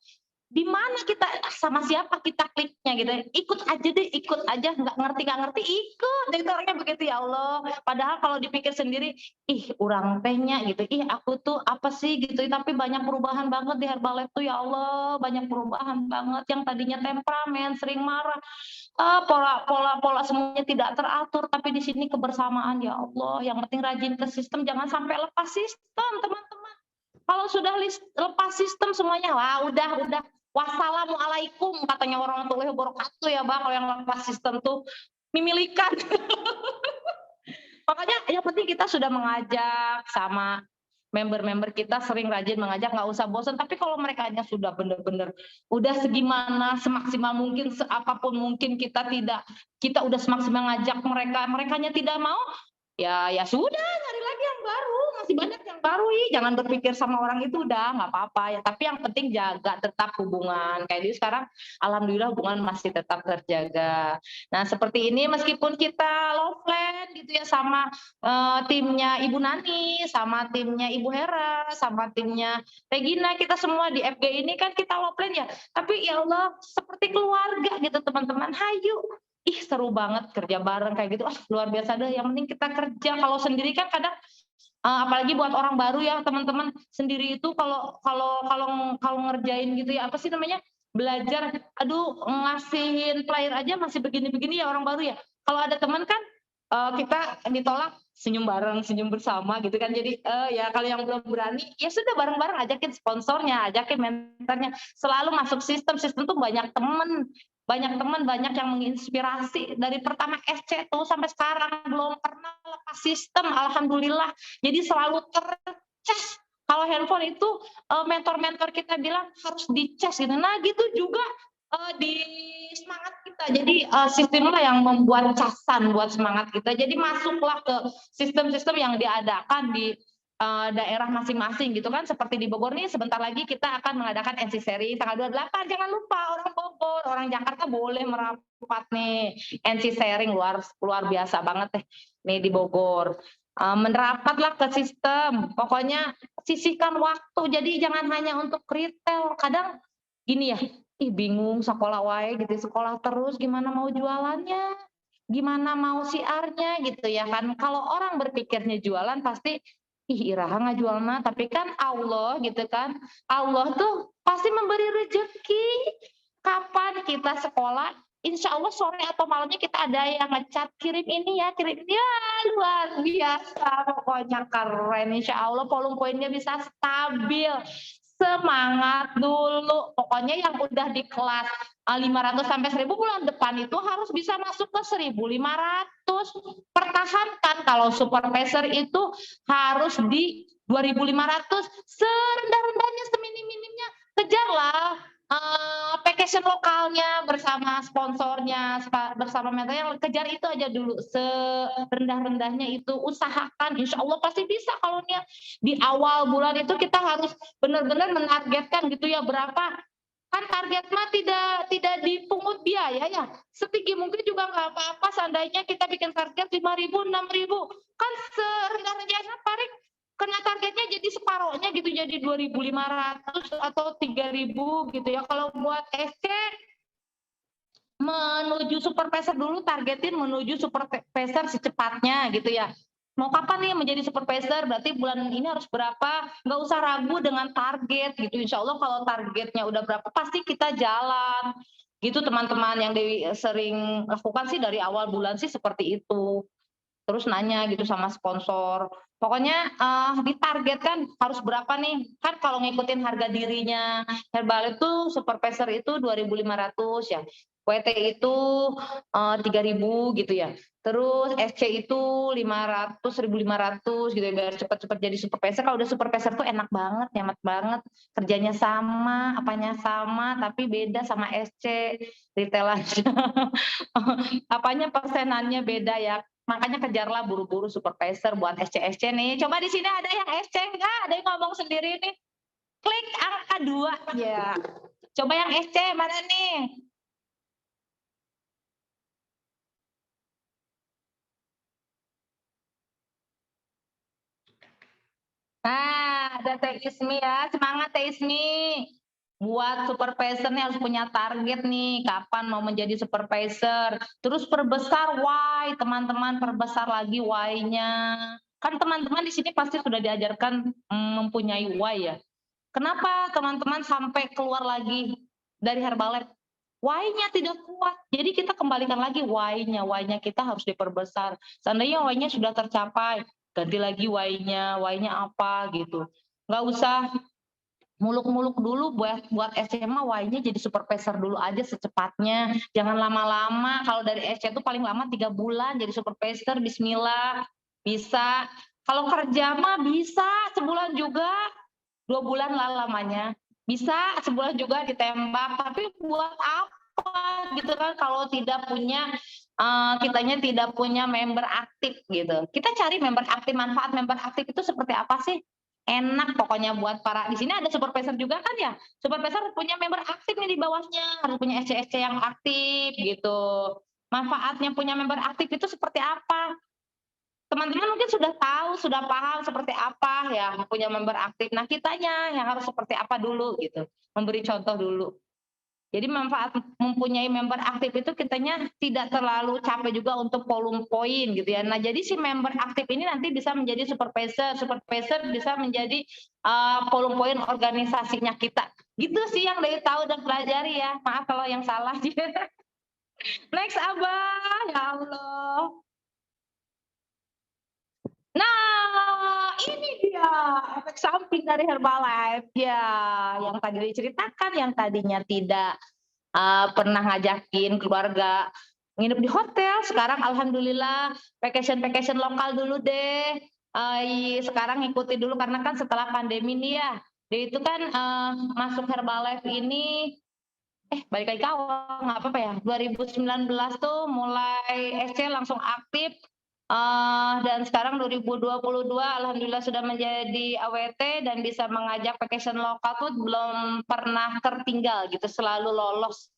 Speaker 2: Di mana kita sama siapa kita kliknya gitu, ikut aja, nggak ngerti ikut, itu orangnya begitu ya Allah. Padahal kalau dipikir sendiri, urang tehnya gitu, aku tuh apa sih gitu, tapi banyak perubahan banget di Herbalife tuh ya Allah, banyak perubahan banget. Yang tadinya temperamen, sering marah, pola semuanya tidak teratur, tapi di sini kebersamaan ya Allah. Yang penting rajin ke sistem, jangan sampai lepas sistem teman-teman. Kalau sudah lepas sistem semuanya, wah udah. Wassalamualaikum katanya orang tua wabarakatuh ya Bang, kalau yang lepas sistem tuh mimilikan. Makanya yang penting kita sudah mengajak sama member-member kita, sering rajin mengajak, nggak usah bosan. Tapi kalau mereka hanya sudah benar-benar udah segimana semaksimal mungkin, apapun mungkin kita udah semaksimal ngajak merekanya tidak mau, ya sudah, cari lagi yang baru, masih banyak yang baru. Jangan berpikir sama orang itu udah nggak apa-apa ya, tapi yang penting jaga tetap hubungan. Kayak di sekarang alhamdulillah hubungan masih tetap terjaga. Nah seperti ini, meskipun kita love gitu ya sama timnya Ibu Nani, sama timnya Ibu Hera, sama timnya Regina, kita semua di FG ini kan kita love ya, tapi ya Allah seperti keluarga gitu teman-teman. Hayu, seru banget kerja bareng kayak gitu, luar biasa deh. Yang penting kita kerja. Kalau sendiri kan kadang apalagi buat orang baru ya teman-teman, sendiri itu kalau ngerjain gitu ya, apa sih namanya, belajar, ngasihin flyer aja masih begini-begini ya orang baru ya. Kalau ada teman kan kita ditolak, senyum bareng, senyum bersama gitu kan. Jadi ya kalau yang belum berani ya sudah bareng-bareng, ajakin sponsornya, ajakin mentornya, selalu masuk sistem tuh banyak teman yang menginspirasi dari pertama SC tuh sampai sekarang belum pernah lepas sistem, alhamdulillah. Jadi selalu tercas. Kalau handphone itu mentor-mentor kita bilang harus dicas gitu. Nah gitu juga di semangat kita. Jadi sistemlah yang membuat casan buat semangat kita. Jadi masuklah ke sistem-sistem yang diadakan di daerah masing-masing gitu kan. Seperti di Bogor nih sebentar lagi kita akan mengadakan NC Seri tanggal 28. Jangan lupa orang Bogor, orang Jakarta boleh merapat nih NC Sharing, luar biasa banget deh nih di Bogor. Menerapatlah ke sistem. Pokoknya sisihkan waktu. Jadi jangan hanya untuk retail. Kadang gini ya, bingung sekolah wae gitu, sekolah terus gimana mau jualannya, gimana mau siarnya gitu ya kan. Kalau orang berpikirnya jualan pasti iraha nggak jual mah, tapi kan Allah gitu kan, Allah tuh pasti memberi rezeki. Kapan kita sekolah, insya Allah sore atau malamnya kita ada yang ngecat, kirim ini ya, luar biasa, pokoknya keren. Insya Allah volume poinnya bisa stabil. Semangat dulu, pokoknya yang udah di kelas 500 sampai 1000 bulan depan itu harus bisa masuk ke 1500. Pertahankan. Kalau supervisor itu harus di 2500, serendah-rendahnya, seminim-minimnya. Kejar vacation lokalnya bersama sponsornya, bersama mentor yang kejar itu aja dulu, serendah-rendahnya itu usahakan, insya Allah pasti bisa. Kalau di awal bulan itu kita harus benar-benar menargetkan gitu ya, berapa kan target mah tidak dipungut biaya ya, setinggi mungkin juga nggak apa-apa. Seandainya kita bikin target 5.000, 6.000, kan serendah-rendahnya paling kena targetnya jadi separohnya gitu, jadi 2.500 atau 3.000 gitu ya. Kalau buat SC menuju supervisor dulu, targetin menuju supervisor secepatnya gitu ya. Mau kapan nih menjadi supervisor, berarti bulan ini harus berapa, nggak usah ragu dengan target gitu. Insya Allah kalau targetnya udah berapa pasti kita jalan gitu. Teman-teman yang Dewi sering lakukan sih dari awal bulan sih seperti itu. Terus nanya gitu sama sponsor, pokoknya ditargetkan harus berapa nih, kan kalau ngikutin harga dirinya Herbal itu supervisor itu 2.500 ya, WT itu 3.000 gitu ya, terus SC itu 500, 1.500 gitu ya, biar cepat-cepat jadi supervisor. Kalau udah supervisor tuh enak banget, nyaman banget, kerjanya sama, apanya sama, tapi beda sama SC, retail aja. Apanya persenannya beda ya. Makanya kejarlah buru-buru supervisor buat SC nih. Coba di sini ada yang SC enggak? Ada yang ngomong sendiri nih. Klik angka 2 ya. Coba yang SC mana nih? Nah, ada Teh Ismi ya. Semangat Teh Ismi. Buat supervisor nih harus punya target nih, kapan mau menjadi supervisor. Terus perbesar why, teman-teman, perbesar lagi why-nya. Kan teman-teman di sini pasti sudah diajarkan mempunyai why ya. Kenapa teman-teman sampai keluar lagi dari Herbalife? Why-nya tidak kuat. Jadi kita kembalikan lagi why-nya. Why-nya kita harus diperbesar. Seandainya why-nya sudah tercapai, ganti lagi why-nya. Why-nya apa gitu. Nggak usah muluk-muluk dulu buat SMA, why-nya jadi supervisor dulu aja secepatnya. Jangan lama-lama. Kalau dari SC itu paling lama 3 bulan jadi supervisor, bismillah. Bisa. Kalau kerja mah bisa sebulan juga, 2 bulan lah lamanya. Bisa sebulan juga ditembak, tapi buat apa gitu kan kalau tidak punya kitanya tidak punya member aktif gitu. Kita cari member aktif, manfaat member aktif itu seperti apa sih? Enak pokoknya buat para di sini ada supervisor juga kan ya. Supervisor harus punya member aktif nih di bawahnya, harus punya SC yang aktif gitu. Manfaatnya punya member aktif itu seperti apa? Teman-teman mungkin sudah tahu, sudah paham seperti apa ya punya member aktif. Nah, kitanya yang harus seperti apa dulu gitu. Memberi contoh dulu. Jadi manfaat mempunyai member aktif itu kitanya tidak terlalu capek juga untuk volume poin gitu ya. Nah, jadi si member aktif ini nanti bisa menjadi supervisor, supervisor bisa menjadi volume poin organisasinya kita. Gitu sih yang dari tahu dan pelajari ya. Maaf kalau yang salah. Next Abah, ya Allah. Nah, ini dia efek samping dari Herbalife ya, yang tadi diceritakan, yang tadinya tidak pernah ngajakin keluarga nginep di hotel, sekarang alhamdulillah vacation lokal dulu deh. Sekarang ngikutin dulu karena kan setelah pandemi nih ya, dia itu kan masuk Herbalife ini balik lagi ke awal nggak apa-apa ya, 2019 tuh mulai SC langsung aktif. Dan sekarang 2022 alhamdulillah sudah menjadi AWT dan bisa mengajak vacation lokal tuh belum pernah tertinggal gitu, selalu lolos.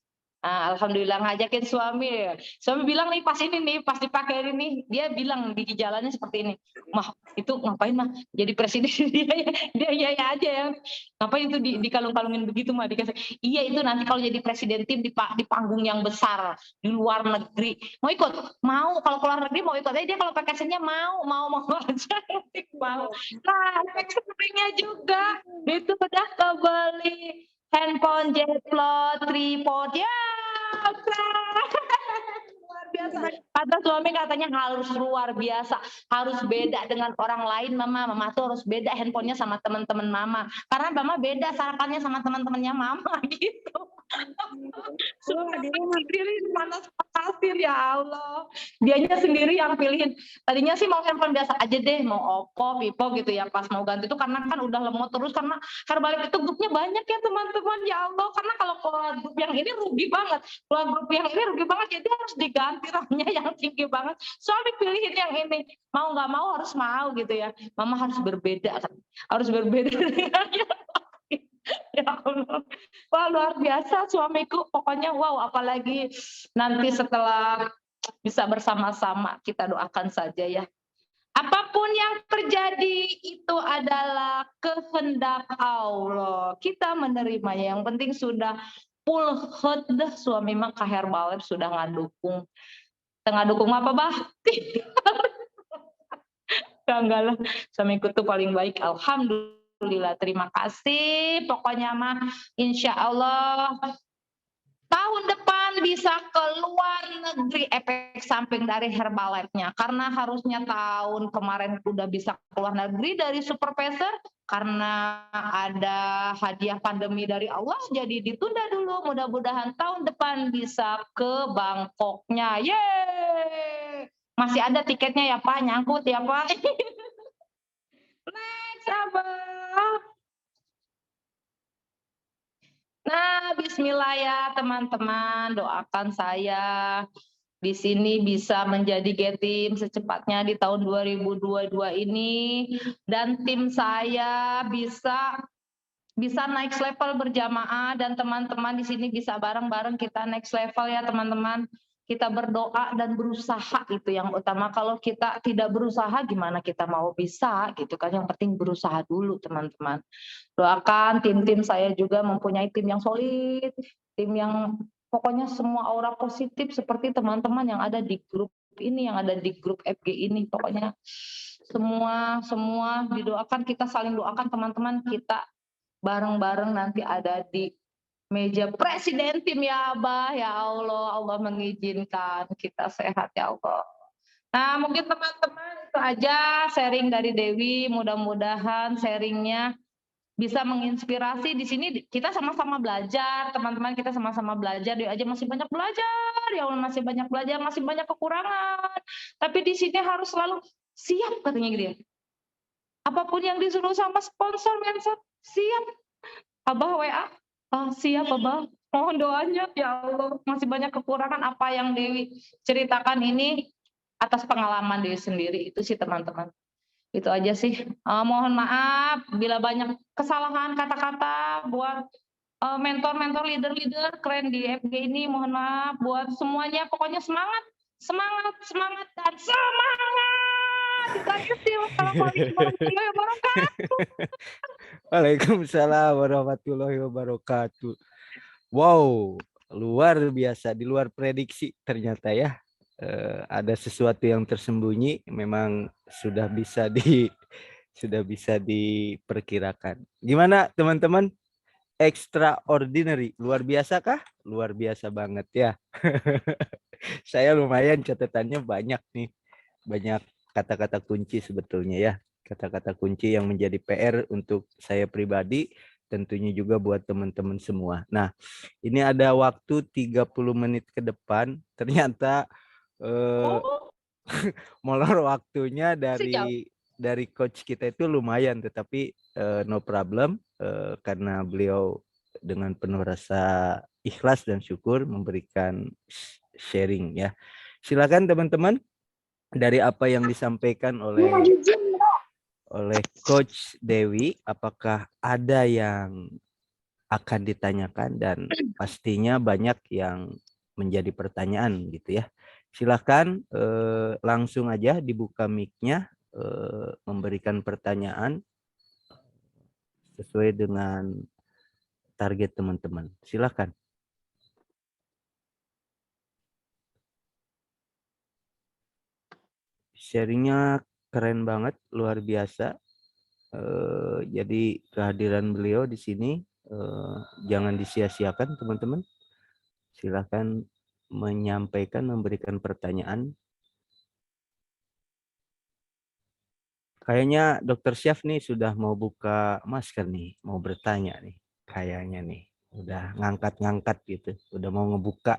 Speaker 2: Alhamdulillah ngajakin suami. Suami bilang nih pas ini nih, pas dipakai ini, dia bilang di jalannya seperti ini, "Mah, itu ngapain mah jadi presiden?" dia iya aja ya. Ngapain itu di kalung-kalungin begitu mah dikasih. Iya itu nanti kalau jadi presiden tim di panggung yang besar di luar negeri. Mau ikut? Mau. Kalau keluar negeri mau ikut. Dia kalau vacation-nya mau aja. Mau. Nah, efek sampingnya juga itu udah kebeli handphone Jetlot tripod ya, luar biasa. Kata suami katanya harus luar biasa, harus beda dengan orang lain. Mama tuh harus beda handphonenya sama teman-teman mama, karena mama beda sarapannya sama teman-temannya mama gitu. Sudah pikirin mana pasir ya Allah. Dianya sendiri yang pilihin. Tadinya sih mau handphone biasa aja deh, mau Oppo, Vivo gitu ya. Pas mau ganti itu karena kan udah lemot terus karena Herbalife itu grupnya banyak ya teman-teman ya Allah. Karena kalau keluar grup yang ini rugi banget. Keluar grup yang ini rugi banget jadi harus diganti RAM-nya yang tinggi banget. Suami pilihin yang ini. Mau nggak mau harus mau gitu ya. Mama harus berbeda. Harus berbeda dengan yang lain. Ya Allah. Wah luar biasa suamiku, pokoknya wow, apalagi nanti setelah bisa bersama-sama, kita doakan saja ya. Apapun yang terjadi itu adalah kehendak Allah. Kita menerimanya. Yang penting sudah full head dah suami mah ke Herbalife sudah ngadukung. Tengah dukung apa bah? Enggak lah, suamiku tuh paling baik. Alhamdulillah, terima kasih. Pokoknya mah insya Allah tahun depan bisa ke luar negeri efek samping dari Herbalife-nya. Karena harusnya tahun kemarin udah bisa ke luar negeri dari Supervisor. Karena ada hadiah pandemi dari Allah, jadi ditunda dulu. Mudah-mudahan tahun depan bisa ke Bangkoknya. Yeay! Masih ada tiketnya ya Pak, nyangkut ya Pak. Next, Abah. Nah, bismillah ya teman-teman, doakan saya di sini bisa menjadi Getim secepatnya di tahun 2022 ini dan tim saya bisa next level berjamaah dan teman-teman di sini bisa bareng-bareng kita next level ya teman-teman. Kita berdoa dan berusaha itu yang utama. Kalau kita tidak berusaha gimana kita mau bisa gitu kan. Yang penting berusaha dulu teman-teman. Doakan tim-tim saya juga mempunyai tim yang solid, tim yang pokoknya semua aura positif seperti teman-teman yang ada di grup ini, yang ada di grup FG ini. Pokoknya semua didoakan, kita saling doakan teman-teman, kita bareng-bareng nanti ada di meja presiden tim ya Abah, ya Allah, Allah mengizinkan kita sehat ya Allah. Nah mungkin teman-teman itu aja sharing dari Dewi, mudah-mudahan sharingnya bisa menginspirasi. Di sini kita sama-sama belajar, teman-teman, kita sama-sama belajar. Dia aja masih banyak belajar, ya Allah masih banyak belajar, masih banyak kekurangan. Tapi di sini harus selalu siap katanya gitu ya. Apapun yang disuruh sama sponsor, mentor, siap. Abah WA, siap Abah. Mohon doanya, ya Allah masih banyak kekurangan apa yang Dewi ceritakan ini atas pengalaman Dewi sendiri itu sih teman-teman. Itu aja sih. Mohon maaf bila banyak kesalahan kata-kata buat mentor-mentor, leader-leader keren di FG ini. Mohon maaf buat semuanya. Pokoknya semangat, semangat, semangat, dan semangat. Assalamualaikum warahmatullahi wabarakatuh.
Speaker 1: Waalaikumsalam warahmatullahi wabarakatuh. Wow, luar biasa, di luar prediksi ternyata ya. Ada sesuatu yang tersembunyi, memang sudah bisa diperkirakan. Gimana teman-teman? Extraordinary, luar biasa kah? Luar biasa banget ya. Saya lumayan catatannya banyak nih, banyak kata-kata kunci sebetulnya ya. Kata-kata kunci yang menjadi PR untuk saya pribadi, tentunya juga buat teman-teman semua. Nah, ini ada waktu 30 menit ke depan, ternyata molor waktunya dari coach kita itu lumayan, tetapi no problem karena beliau dengan penuh rasa ikhlas dan syukur memberikan sharing ya. Silakan teman-teman, dari apa yang disampaikan oleh Coach Dewi, apakah ada yang akan ditanyakan, dan pastinya banyak yang menjadi pertanyaan gitu ya. Silakan langsung aja dibuka mic-nya, memberikan pertanyaan sesuai dengan target teman-teman. Silakan. Sharingnya keren banget, luar biasa. Jadi kehadiran beliau di sini jangan disia-siakan teman-teman. Silakan menyampaikan, memberikan pertanyaan. Kayaknya Dokter Syaf nih sudah mau buka masker nih, mau bertanya nih, kayaknya nih. Udah ngangkat-ngangkat gitu, udah mau ngebuka.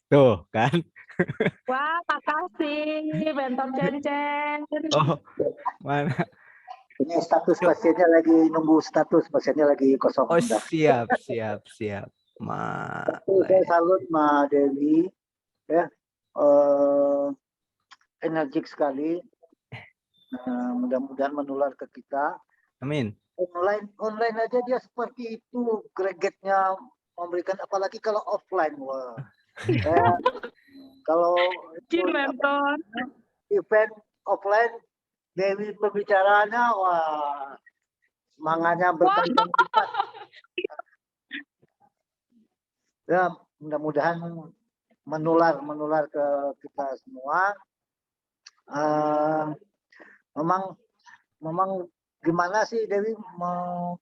Speaker 1: Tuh kan.
Speaker 2: Wah, makasih, Mentor Chen.
Speaker 1: Oh, mana?
Speaker 3: Ini status pasiennya lagi nunggu status pasiennya lagi kosong.
Speaker 1: Oh,
Speaker 3: Udah.
Speaker 1: siap.
Speaker 3: Saya salut Ma Dewi ya, energik sekali. Mudah-mudahan menular ke kita.
Speaker 1: Amin.
Speaker 3: Online aja dia seperti itu, gregetnya memberikan, apalagi kalau offline. Wah. Kalau
Speaker 2: Mentor.
Speaker 3: event offline, Dewi pembicaraannya, wah, semangatnya berkali lipat. Ya, mudah-mudahan menular ke kita semua. Memang gimana sih Dewi mau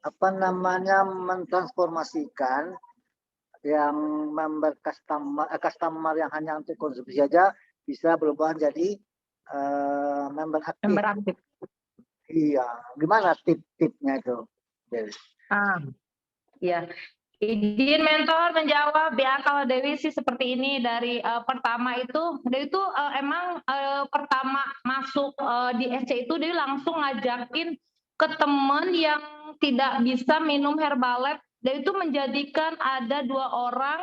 Speaker 3: mentransformasikan yang member customer yang hanya untuk konsumsi saja bisa berubah jadi member aktif. Iya, gimana tip-tipnya itu, Dewi?
Speaker 2: Ya, izin Mentor menjawab ya. Kalau Dewi sih seperti ini dari pertama itu, Dewi itu emang pertama masuk di SC itu Dewi langsung ngajakin ke teman yang tidak bisa minum Herbalife. Dewi itu menjadikan ada 2 orang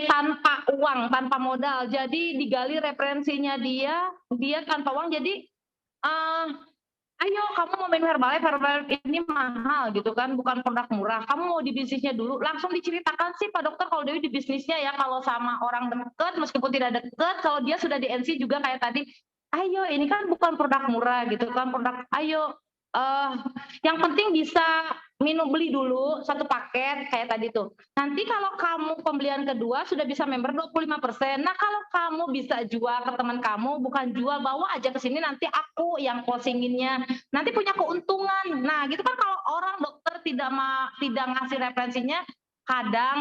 Speaker 2: tanpa uang, tanpa modal. Jadi digali referensinya dia tanpa uang. Jadi ayo kamu mau minum Herbalife ini mahal gitu kan, bukan produk murah. Kamu mau di bisnisnya dulu, langsung diceritakan sih Pak Dokter kalau Dewi di bisnisnya ya, kalau sama orang deket, meskipun tidak deket, kalau dia sudah di NC juga kayak tadi, ayo ini kan bukan produk murah gitu kan, produk, ayo yang penting bisa beli dulu 1 paket kayak tadi tuh. Nanti kalau kamu pembelian kedua sudah bisa member 25%. Nah kalau kamu bisa jual ke teman kamu, bukan jual, bawa aja ke sini nanti aku yang closinginnya. Nanti punya keuntungan. Nah gitu kan, kalau orang dokter tidak ngasih referensinya,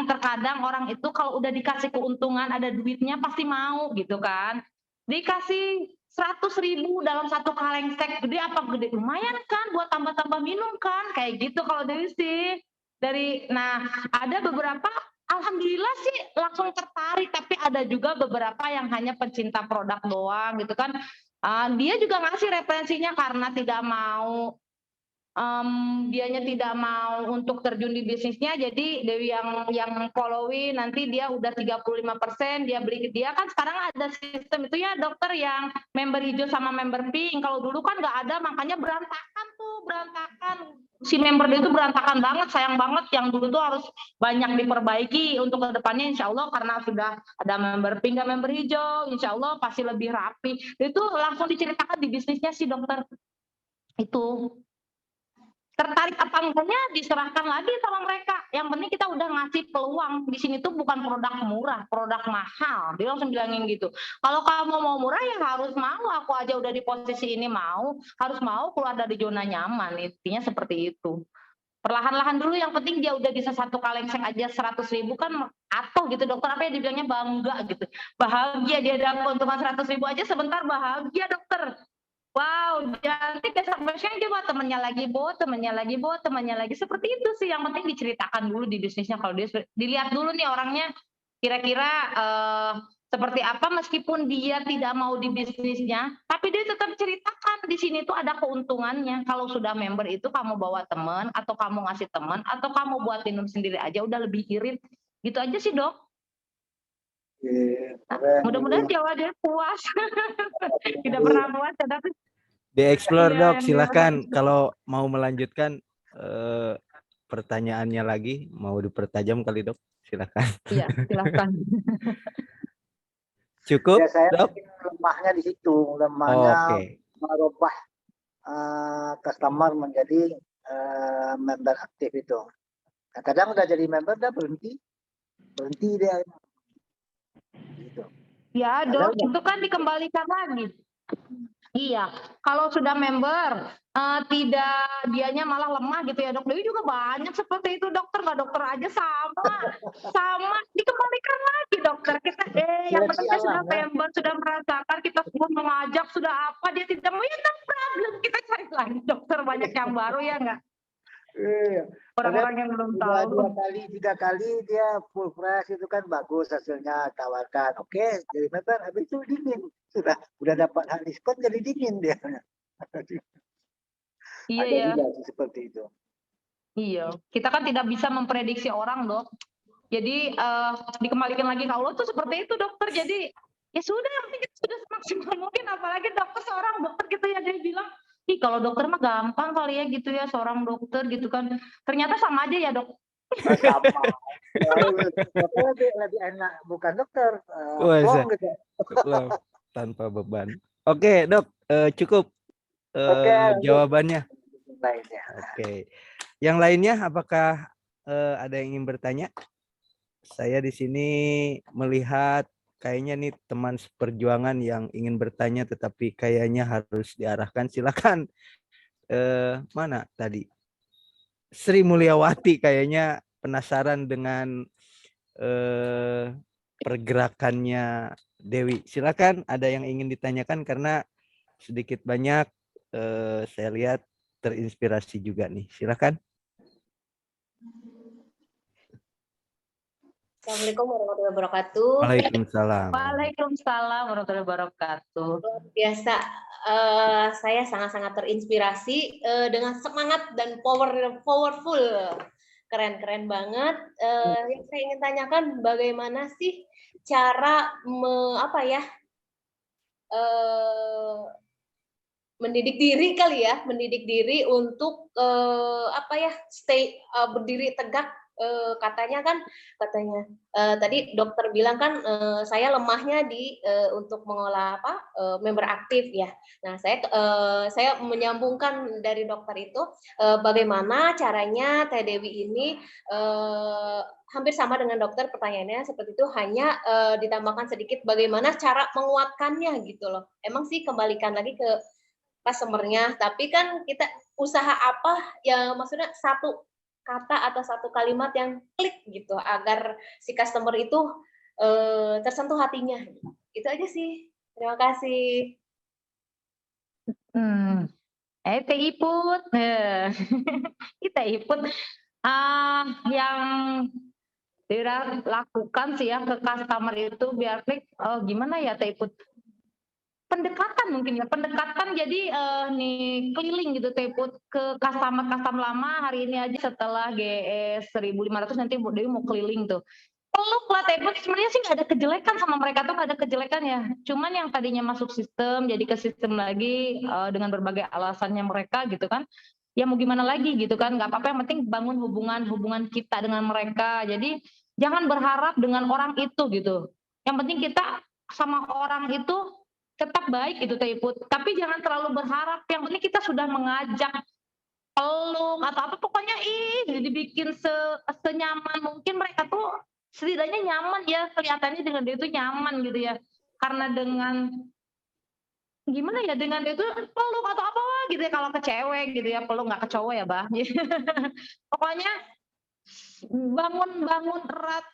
Speaker 2: terkadang orang itu kalau udah dikasih keuntungan, ada duitnya pasti mau gitu kan. Dikasih 100.000 dalam 1 kaleng stek, gede apa gede? Lumayan kan buat tambah-tambah minum kan, kayak gitu kalau Dewi sih. Nah ada beberapa alhamdulillah sih langsung tertarik, tapi ada juga beberapa yang hanya pencinta produk doang gitu kan. Dia juga ngasih referensinya karena tidak mau dianya tidak mau untuk terjun di bisnisnya, jadi Dewi yang followin, nanti dia udah 35%, dia beli ke dia. Kan sekarang ada sistem itu ya dokter, yang member hijau sama member pink. Kalau dulu kan nggak ada, makanya berantakan. Si member dia itu berantakan banget, sayang banget. Yang dulu tuh harus banyak diperbaiki untuk kedepannya, insya Allah karena sudah ada member pink dan member hijau, insya Allah pasti lebih rapi. Itu langsung diceritakan di bisnisnya sih dokter. Itu tertarik apa enggaknya diserahkan lagi sama mereka. Yang penting kita udah ngasih peluang. Di sini tuh bukan produk murah, produk mahal. Dia langsung bilangin gitu. Kalau kamu mau murah ya harus mau. Aku aja udah di posisi ini harus mau keluar dari zona nyaman. Intinya seperti itu. Perlahan-lahan dulu, yang penting dia udah bisa 1 kaleng sek aja 100.000 kan, atau gitu dokter, apa ya dibilangnya, bangga gitu. Bahagia dia dapat keuntungan 100.000 aja sebentar, bahagia dokter. Wow, nanti besok-besoknya dia buat temennya lagi, seperti itu sih. Yang penting diceritakan dulu di bisnisnya. Kalau dia dilihat dulu nih orangnya kira-kira seperti apa, meskipun dia tidak mau di bisnisnya, tapi dia tetap ceritakan di sini tuh ada keuntungannya. Kalau sudah member itu kamu bawa teman, atau kamu ngasih teman, atau kamu buat minum sendiri aja udah lebih irit. Gitu aja sih dok. Mudah-mudahan jawabannya puas. Tidak pernah puas, tapi
Speaker 1: Dieksplor dok, silakan. Kalau mau melanjutkan pertanyaannya lagi, mau dipertajam kali dok, silakan.
Speaker 2: Iya, silakan.
Speaker 1: Cukup
Speaker 3: Ya, saya
Speaker 1: dok?
Speaker 3: lemahnya di situ, lemahnya merubah customer menjadi member aktif itu. Nah, kadang udah jadi member udah berhenti dia. Gitu.
Speaker 2: Ya dok, itu kan dikembalikan lagi. Iya, kalau sudah member tidak, dianya malah lemah gitu ya dok. Dewi juga banyak seperti itu dokter, nggak dokter aja sama dikembalikan lagi dokter. Kita yang penting sudah member, sudah merasakan, kita semua mengajak, sudah apa, dia tidak mau, ya no problem, kita cari lagi dokter, banyak yang baru ya nggak.
Speaker 3: Iya.
Speaker 2: Orang-orang yang belum
Speaker 3: Udah
Speaker 2: tahu.
Speaker 3: 2 kali, 3 kali dia full fresh itu kan bagus hasilnya, tawarkan. Oke, jadi member habis itu dingin. Udah dapat hak diskon jadi dingin dia.
Speaker 2: Iya
Speaker 3: Ada
Speaker 2: ya,
Speaker 3: juga seperti itu.
Speaker 2: iya. Kita kan tidak bisa memprediksi orang, Dok. Jadi dikembalikan lagi ke Allah tuh seperti itu, dokter. Jadi ya sudah, yang penting kita sudah semaksimal mungkin. Apalagi dokter, seorang dokter gitu ya, dia bilang, ih kalau dokter mah gampang kali ya gitu ya, seorang dokter gitu kan. Ternyata sama aja ya, Dok.
Speaker 3: Sama. Dokter lebih enak, bukan dokter.
Speaker 1: Wah,
Speaker 3: Plong gitu.
Speaker 1: Love tanpa beban. Oke, Dok, cukup
Speaker 3: Oke, lanjut.
Speaker 1: jawabannya.
Speaker 3: Lainnya.
Speaker 1: Oke. Yang lainnya apakah ada yang ingin bertanya? Saya di sini melihat kayaknya nih teman seperjuangan yang ingin bertanya tetapi kayaknya harus diarahkan. Silakan. Mana tadi? Sri Mulyawati kayaknya penasaran dengan pergerakannya Dewi. Silakan, ada yang ingin ditanyakan karena sedikit banyak saya lihat terinspirasi juga nih. Silakan.
Speaker 4: Assalamualaikum warahmatullahi wabarakatuh.
Speaker 1: Waalaikumsalam.
Speaker 2: Waalaikumsalam warahmatullahi wabarakatuh.
Speaker 4: Luar biasa, saya sangat-sangat terinspirasi dengan semangat dan powerful. Keren banget. Yang saya ingin tanyakan, bagaimana sih cara mendidik diri kali ya, mendidik diri untuk stay berdiri tegak. Katanya tadi dokter bilang kan saya lemahnya untuk mengolah member aktif ya. Nah, saya menyambungkan dari dokter itu bagaimana caranya Teh Dewi ini hampir sama dengan dokter, pertanyaannya seperti itu, hanya ditambahkan sedikit bagaimana cara menguatkannya gitu loh. Emang sih kembalikan lagi ke customer-nya, tapi kan kita usaha apa ya, maksudnya satu kata atau satu kalimat yang klik gitu agar si customer itu tersentuh hatinya. Itu aja sih. Terima kasih.
Speaker 2: Teh Iput. Kita Iput. Yang dilakukan sih ya ke customer itu biar klik. Gimana ya Teh Iput? Pendekatan mungkin ya, pendekatan jadi nih keliling gitu Teh Iput ke customer lama. Hari ini aja setelah GS 1500 nanti Dewi mau keliling tuh. Peluk lah Teh Iput, sebenarnya sih nggak ada kejelekan sama mereka tuh, nggak ada kejelekan ya. Cuman yang tadinya masuk sistem jadi ke sistem lagi dengan berbagai alasannya mereka gitu kan. Ya mau gimana lagi gitu kan, nggak apa-apa, yang penting bangun hubungan kita dengan mereka. Jadi jangan berharap dengan orang itu gitu. Yang penting kita sama orang itu tetap baik itu Teh Iput, tapi jangan terlalu berharap. Yang penting kita sudah mengajak peluk atau apa, pokoknya dibikin senyaman mungkin. Mereka tuh setidaknya nyaman ya, kelihatannya dengan dia itu nyaman gitu ya, karena dengan gimana ya, dengan dia itu peluk atau apa gitu ya, kalau ke cewek gitu ya peluk, nggak ke cowok ya bah. Pokoknya bangun erat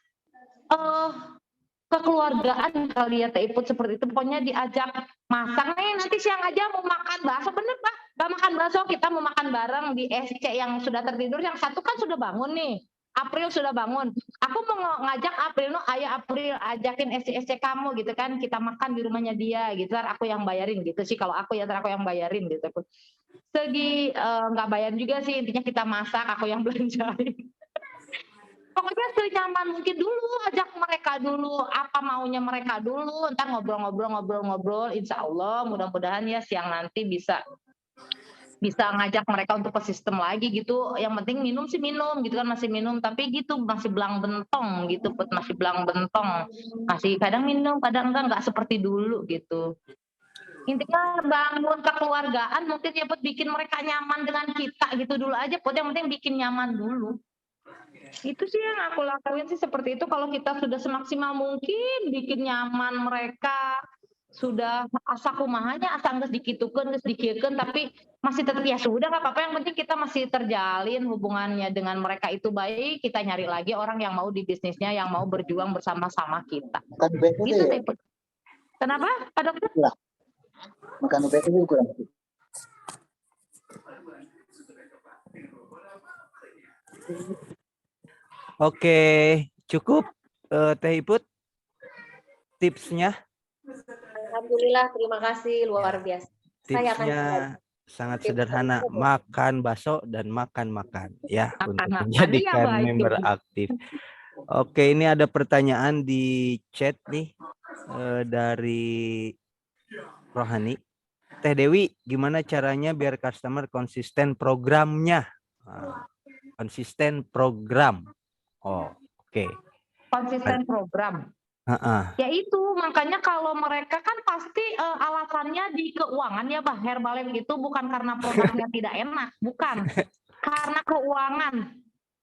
Speaker 2: kekeluargaan kali ya Teh Iput, seperti itu. Pokoknya diajak masak nih, nanti siang aja mau makan bakso, bener Pak, gak makan bakso, kita mau makan bareng di SC yang sudah tertidur. Yang satu kan sudah bangun nih, April sudah bangun, aku mau ngajak April, ayo April ajakin SC kamu gitu kan, kita makan di rumahnya dia gitu, ntar aku yang bayarin gitu sih. Kalau aku ya ntar aku yang bayarin gitu. Segi nggak bayar juga sih, intinya kita masak, aku yang belanjain. Pokoknya senyaman mungkin dulu, ajak mereka dulu, apa maunya mereka dulu, entar ngobrol, insya Allah mudah-mudahan ya siang nanti bisa ngajak mereka untuk ke sistem lagi gitu. Yang penting minum sih minum gitu kan, masih minum, tapi gitu masih belang bentong gitu, masih belang bentong, masih kadang minum kadang enggak seperti dulu gitu. Intinya bangun kekeluargaan mungkin ya buat bikin mereka nyaman dengan kita gitu dulu aja, buat yang penting bikin nyaman dulu. Itu sih yang aku lakuin sih seperti itu. Kalau kita sudah semaksimal mungkin bikin nyaman mereka, sudah asa kumahanya, asa nggak dikitukan, tapi masih tetap ya sudah nggak apa-apa, yang penting kita masih terjalin hubungannya dengan mereka itu baik, kita nyari lagi orang yang mau di bisnisnya, yang mau berjuang bersama-sama kita.
Speaker 3: Makan ubet
Speaker 2: Gitu
Speaker 3: ya?
Speaker 2: deh. Kenapa Pak Dokter?
Speaker 3: Makan ubet itu kurang.
Speaker 1: Oke, cukup Teh Iput tipsnya.
Speaker 4: Alhamdulillah, terima kasih luar biasa. Saya akan
Speaker 1: Tipsnya
Speaker 4: coba.
Speaker 1: sangat
Speaker 4: Tips
Speaker 1: sederhana,
Speaker 4: tersebut.
Speaker 1: makan bakso dan makan ya untuk
Speaker 2: Makan-makan,
Speaker 1: menjadikan
Speaker 2: iya, baik.
Speaker 1: member aktif. Oke, ini ada pertanyaan di chat nih dari Rohani. Teh Dewi, gimana caranya biar customer konsisten programnya? Konsisten program. Oh, oke.
Speaker 2: Konsisten program.
Speaker 1: Ha-ha.
Speaker 2: Ya itu, makanya kalau mereka kan pasti alasannya di keuangan ya Bah. Herbalife itu bukan karena produknya tidak enak, bukan. Karena keuangan.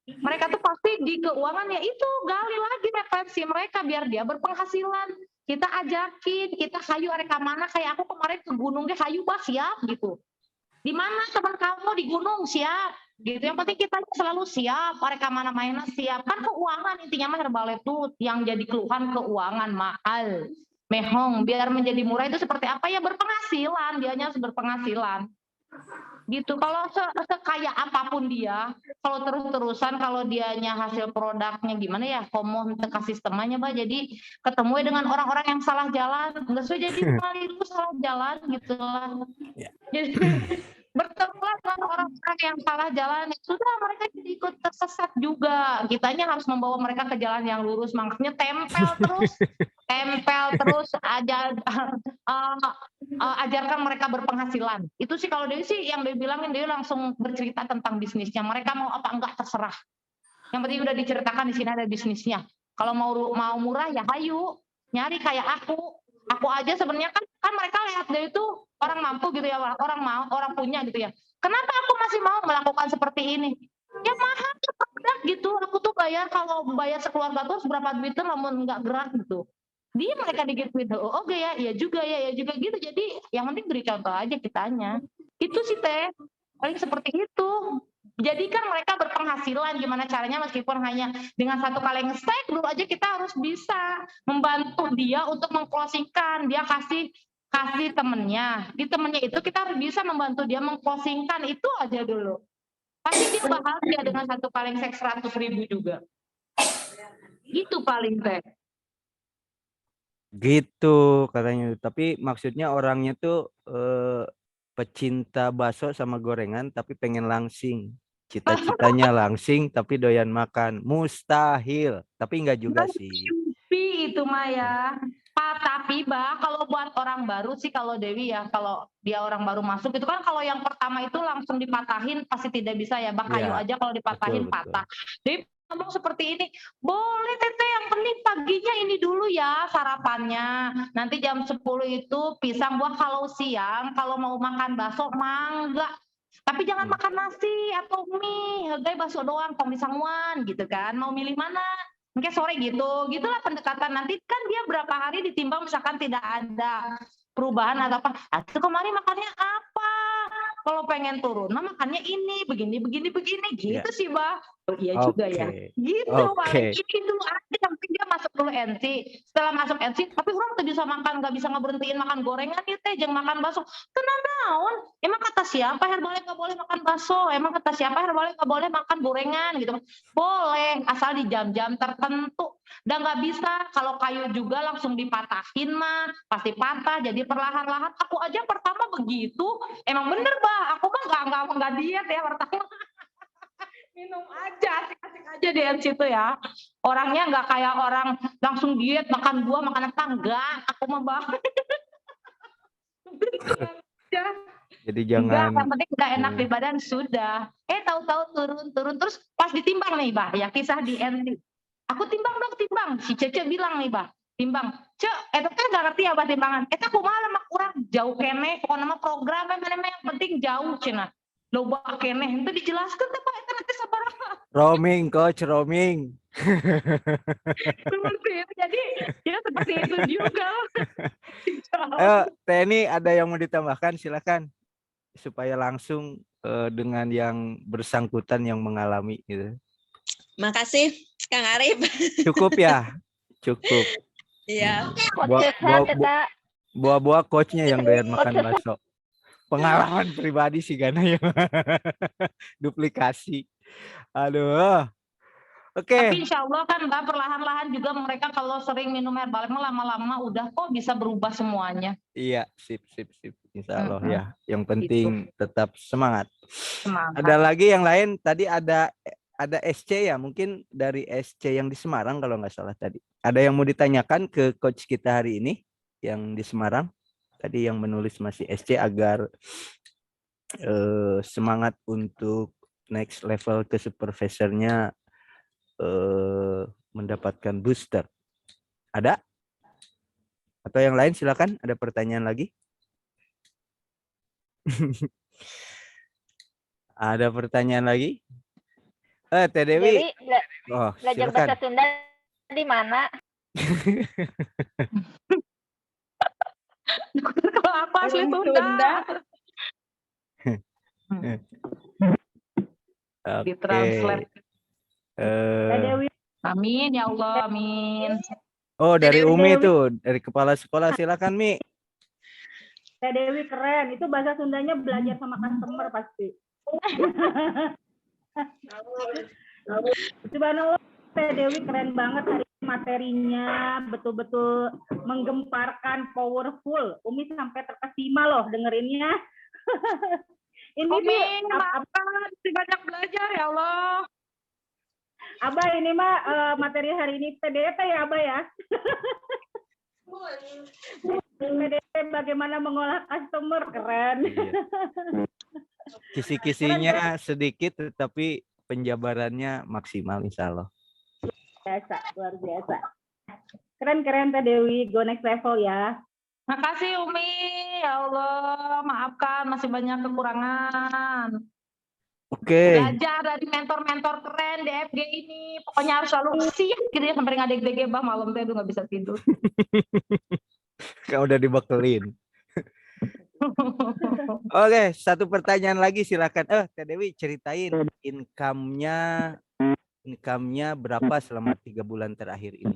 Speaker 2: Mereka tuh pasti di keuangan ya itu, gali lagi referensi mereka biar dia berpenghasilan. Kita ajakin, kita hayu areka mana, kayak aku kemarin ke gunung deh, hayu Bah, siap gitu. Di mana teman kamu di gunung, siap gitu. Yang penting kita selalu siap, mereka mana mainnya siap. Kan keuangan intinya mah Herbalife tuh yang jadi keluhan keuangan mahal. Mehong, biar menjadi murah itu seperti apa ya, berpenghasilan, dianya harus berpenghasilan. Gitu. Kalau sekaya apapun dia, kalau terus-terusan kalau dianya hasil produknya gimana ya, komo teka sistemnya Bah, jadi ketemu dengan orang-orang yang salah jalan, enggak usah jadi itu salah jalan gitu lah.
Speaker 1: Ya.
Speaker 2: Jadi bertemu dengan orang-orang yang salah jalan, sudah mereka jadi ikut tersesat juga. Kitanya harus membawa mereka ke jalan yang lurus, makanya tempel terus ajarkan mereka berpenghasilan. Itu sih kalau Dewi sih yang Dewi bilangin, Dewi langsung bercerita tentang bisnisnya. Mereka mau apa enggak terserah. Yang penting udah diceritakan di sini ada bisnisnya. Kalau mau murah ya hayu, nyari kayak aku. Aku aja sebenarnya kan mereka lihat Dewi itu orang mampu gitu ya, orang punya gitu ya. Kenapa aku masih mau melakukan seperti ini? Ya mahal gitu. Aku tuh kalau bayar sekeluarga tuh berapa duit tuh namun nggak gerak gitu. Dia mereka digituin, oh oke ya, ya juga gitu. Jadi yang penting beri contoh aja kitanya. Itu sih Teh, paling seperti itu. Jadikan mereka berpenghasilan, gimana caranya meskipun hanya dengan satu kaleng steak dulu aja kita harus bisa membantu dia untuk mengclosingkan. Dia kasih temennya, di temennya itu kita harus bisa membantu dia mengclosingkan, itu aja dulu. Pasti dia bahagia dengan satu kaleng steak 100.000 juga. Itu paling Teh.
Speaker 1: Gitu katanya. Tapi maksudnya orangnya tuh pecinta bakso sama gorengan tapi pengen langsing. Cita-citanya langsing tapi doyan makan. Mustahil. Tapi enggak juga sih.
Speaker 2: Mimpi itu Maya. Tapi Bah, kalau buat orang baru sih, kalau Dewi ya, kalau dia orang baru masuk itu kan, kalau yang pertama itu langsung dipatahin pasti tidak bisa ya Bah. Kayu
Speaker 1: Ya,
Speaker 2: aja kalau dipatahin
Speaker 1: betul.
Speaker 2: patah. Dewi ngomong seperti ini, boleh Teteh, yang penting paginya ini dulu ya sarapannya. Nanti jam 10 itu pisang buah, kalau siang kalau mau makan bakso mangga. Tapi jangan makan nasi atau mie, hargai bakso doang, tong pisangwan gitu kan. Mau milih mana? Mungkin sore gitu, gitulah pendekatan. Nanti kan dia berapa hari ditimbang, misalkan tidak ada perubahan atau apa. Itu kemarin makannya apa? Kalau pengen turun, nah makannya ini, begini, gitu sih Bah. Oh iya juga ya. Gitu paling ini dulu aja, sampai dia masuk dulu NC. Setelah masuk NC, tapi orang tuh bisa makan, nggak bisa ngeberhentiin makan gorengan ya Teh, jangan makan bakso. Tenang naon, emang kata siapa Herbalife nggak boleh makan bakso? Emang kata siapa Herbalife nggak boleh makan gorengan gitu? Boleh, asal di jam-jam tertentu. Dan nggak bisa kalau kayu juga langsung dipatahin mah pasti patah. Jadi perlahan-lahan. Aku aja pertama begitu, emang bener Bah. Aku mah nggak diet ya pertama. Minum aja, asik-asik aja di MC itu ya. Orangnya nggak kayak orang langsung diet, makan buah, makan apa, enggak. Aku mah Bah.
Speaker 1: Jadi jangan.
Speaker 2: Enggak, yang penting udah enak di badan sudah. Tahu-tahu turun terus pas ditimbang nih Bah, ya kisah di NT. Aku timbang dong, timbang. Si Cece bilang nih Bah, timbang. Cek, itu kan nggak ngerti ya Bah timbangan. Aku malah mak kurang jauh kene, pokoknya nama program yang penting jauh cina. Loba kene, itu dijelaskan tuh Pak, itu nanti sabar.
Speaker 1: Roaming, coach, roaming.
Speaker 2: Seperti itu, jadi ya seperti itu juga.
Speaker 1: Teni ada yang mau ditambahkan, silakan. Supaya langsung dengan yang bersangkutan yang mengalami gitu.
Speaker 5: Makasih Kang Arif.
Speaker 1: Cukup ya? Cukup.
Speaker 5: Iya.
Speaker 1: Buah coachnya yang doyan makan bakso. Pengalaman pribadi sih Gana ya. Duplikasi. Aduh. Oke.
Speaker 2: Tapi insya Allah kan Mbak, perlahan-lahan juga mereka kalau sering minum herbal lama-lama udah kok bisa berubah semuanya.
Speaker 1: Iya, sip. Insya Allah
Speaker 2: Mm-mm.
Speaker 1: ya. Yang penting tetap semangat.
Speaker 2: Semangat.
Speaker 1: Ada lagi yang lain. Tadi ada SC ya, mungkin dari SC yang di Semarang kalau nggak salah tadi. Ada yang mau ditanyakan ke coach kita hari ini yang di Semarang? Tadi yang menulis masih SC agar semangat untuk next level ke supervisornya mendapatkan booster. Ada? Atau yang lain silakan, ada pertanyaan lagi? Ada pertanyaan lagi? Teh Dewi. Oh,
Speaker 6: belajar
Speaker 1: silakan.
Speaker 6: bahasa Sunda di mana?
Speaker 2: Kalau apa asli Sunda? Ditranslate. Amin ya Allah, amin.
Speaker 1: Oh, dari Umi tuh, dari kepala sekolah, silakan Mi.
Speaker 7: Teh Dewi keren, itu bahasa Sundanya belajar sama customer pasti. Subhanallah, Teh Dewi keren banget hari ini materinya, betul-betul menggemparkan, powerful. Umi sampai terkesima loh dengerinnya. Ini
Speaker 2: Umi,
Speaker 7: tuh
Speaker 2: banyak belajar ya Allah.
Speaker 7: Abah ini mah materi hari ini PDP ya Abah ya. PDP bagaimana mengolah customer, keren.
Speaker 1: Kisi-kisinya sedikit tetapi penjabarannya maksimal insya Allah.
Speaker 7: Biasa, luar biasa. Keren Teh Dewi, go next level ya.
Speaker 2: Makasih Umi, ya Allah, maafkan masih banyak kekurangan.
Speaker 1: Oke.
Speaker 2: Belajar dari mentor-mentor keren DFG ini, pokoknya harus selalu siap gitu ya sampai ngadeg-deg bah malam teh nggak bisa tidur.
Speaker 1: Kau udah dibekelin. Oke, satu pertanyaan lagi silakan. Teh Dewi ceritain income-nya berapa selama 3 bulan terakhir ini?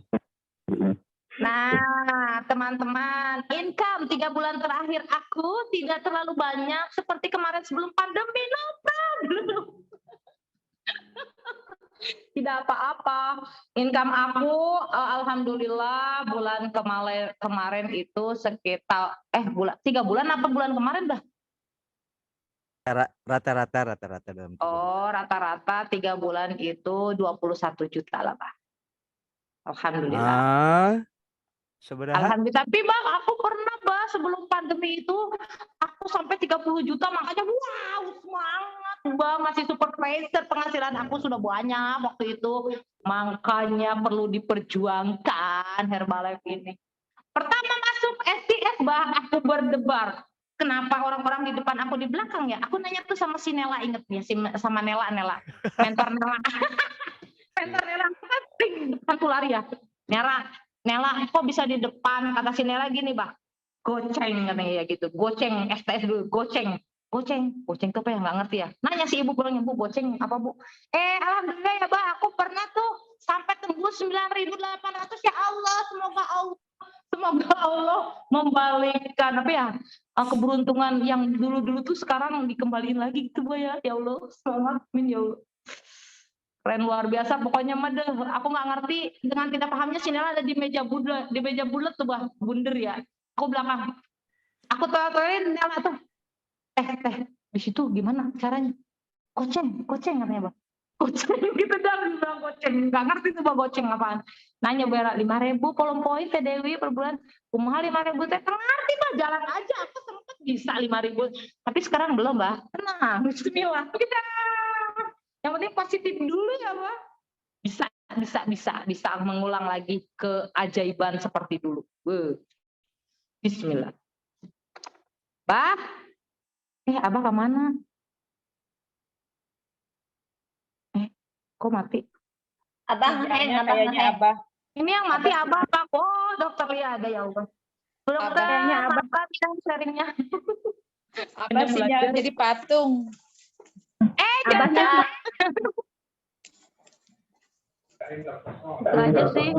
Speaker 2: Nah, teman-teman, income 3 bulan terakhir aku tidak terlalu banyak seperti kemarin sebelum pandemi, tidak apa-apa. Income aku, alhamdulillah bulan kemarin itu sekitar 3 bulan apa bulan kemarin dah?
Speaker 1: Rata-rata dalam 3 bulan.
Speaker 2: Oh, rata-rata 3 bulan itu 21 juta lah, Pak. Alhamdulillah.
Speaker 1: Seberapa?
Speaker 2: Alhamdulillah. Tapi Bang, aku pernah Bang sebelum pandemi itu aku sampai 30 juta, makanya wow, semangat Bang, masih supervisor, penghasilan aku sudah banyak waktu itu. Makanya perlu diperjuangkan Herbalife ini. Pertama masuk STS Bang, aku berdebar. Kenapa orang-orang di depan aku di belakang ya? Aku nanya tuh sama si Nela, inget ya, sama Nela, mentor Nela. Mentor Nela, depan tuh lari ya. Nela, kok bisa di depan? Kata si Nela gini, Bang. Goceng katanya ya gitu. Goceng, STS dulu, goceng tuh apa ya, nggak ngerti ya. Nanya si ibu bilangnya, Bu, goceng apa Bu? Alhamdulillah ya Bang, aku pernah tuh sampai tembus 9.800 ya Allah, semoga Allah membalikkan apa ya, keberuntungan yang dulu tuh sekarang dikembaliin lagi gitu Bu ya. Ya Allah, semangat, amin ya Allah. Keren luar biasa pokoknya mah deh. Aku nggak ngerti dengan tidak pahamnya si Nela ada di meja bulat tuh Bah, bunder ya. Aku belakang. Aku tawarin Nela tuh. Teh, di situ gimana caranya? Goceng katanya Bang. Goceng gitu dan bilang goceng. Nggak ngerti tuh Bang goceng apaan. Nanya Bera 5.000 polong poin Teh Dewi per bulan. Kumaha 5.000 Teh? Ngerti Bah, jalan aja. Aku sempat bisa 5.000. Tapi sekarang belum Bah. Tenang, bismillah. Kita. Yang penting positif dulu ya Bah. Bisa mengulang lagi keajaiban seperti dulu. Bismillah. Bah, Abah kemana? Kok mati?
Speaker 6: Abah ngeheng.
Speaker 2: Ini yang mati Abah Pak. Oh, dokter Lia ada ya Allah. Belum
Speaker 7: Kayaknya Abah
Speaker 2: yang sharingnya.
Speaker 8: Abah sinyal jadi patung.
Speaker 2: Jangan. Aja sih.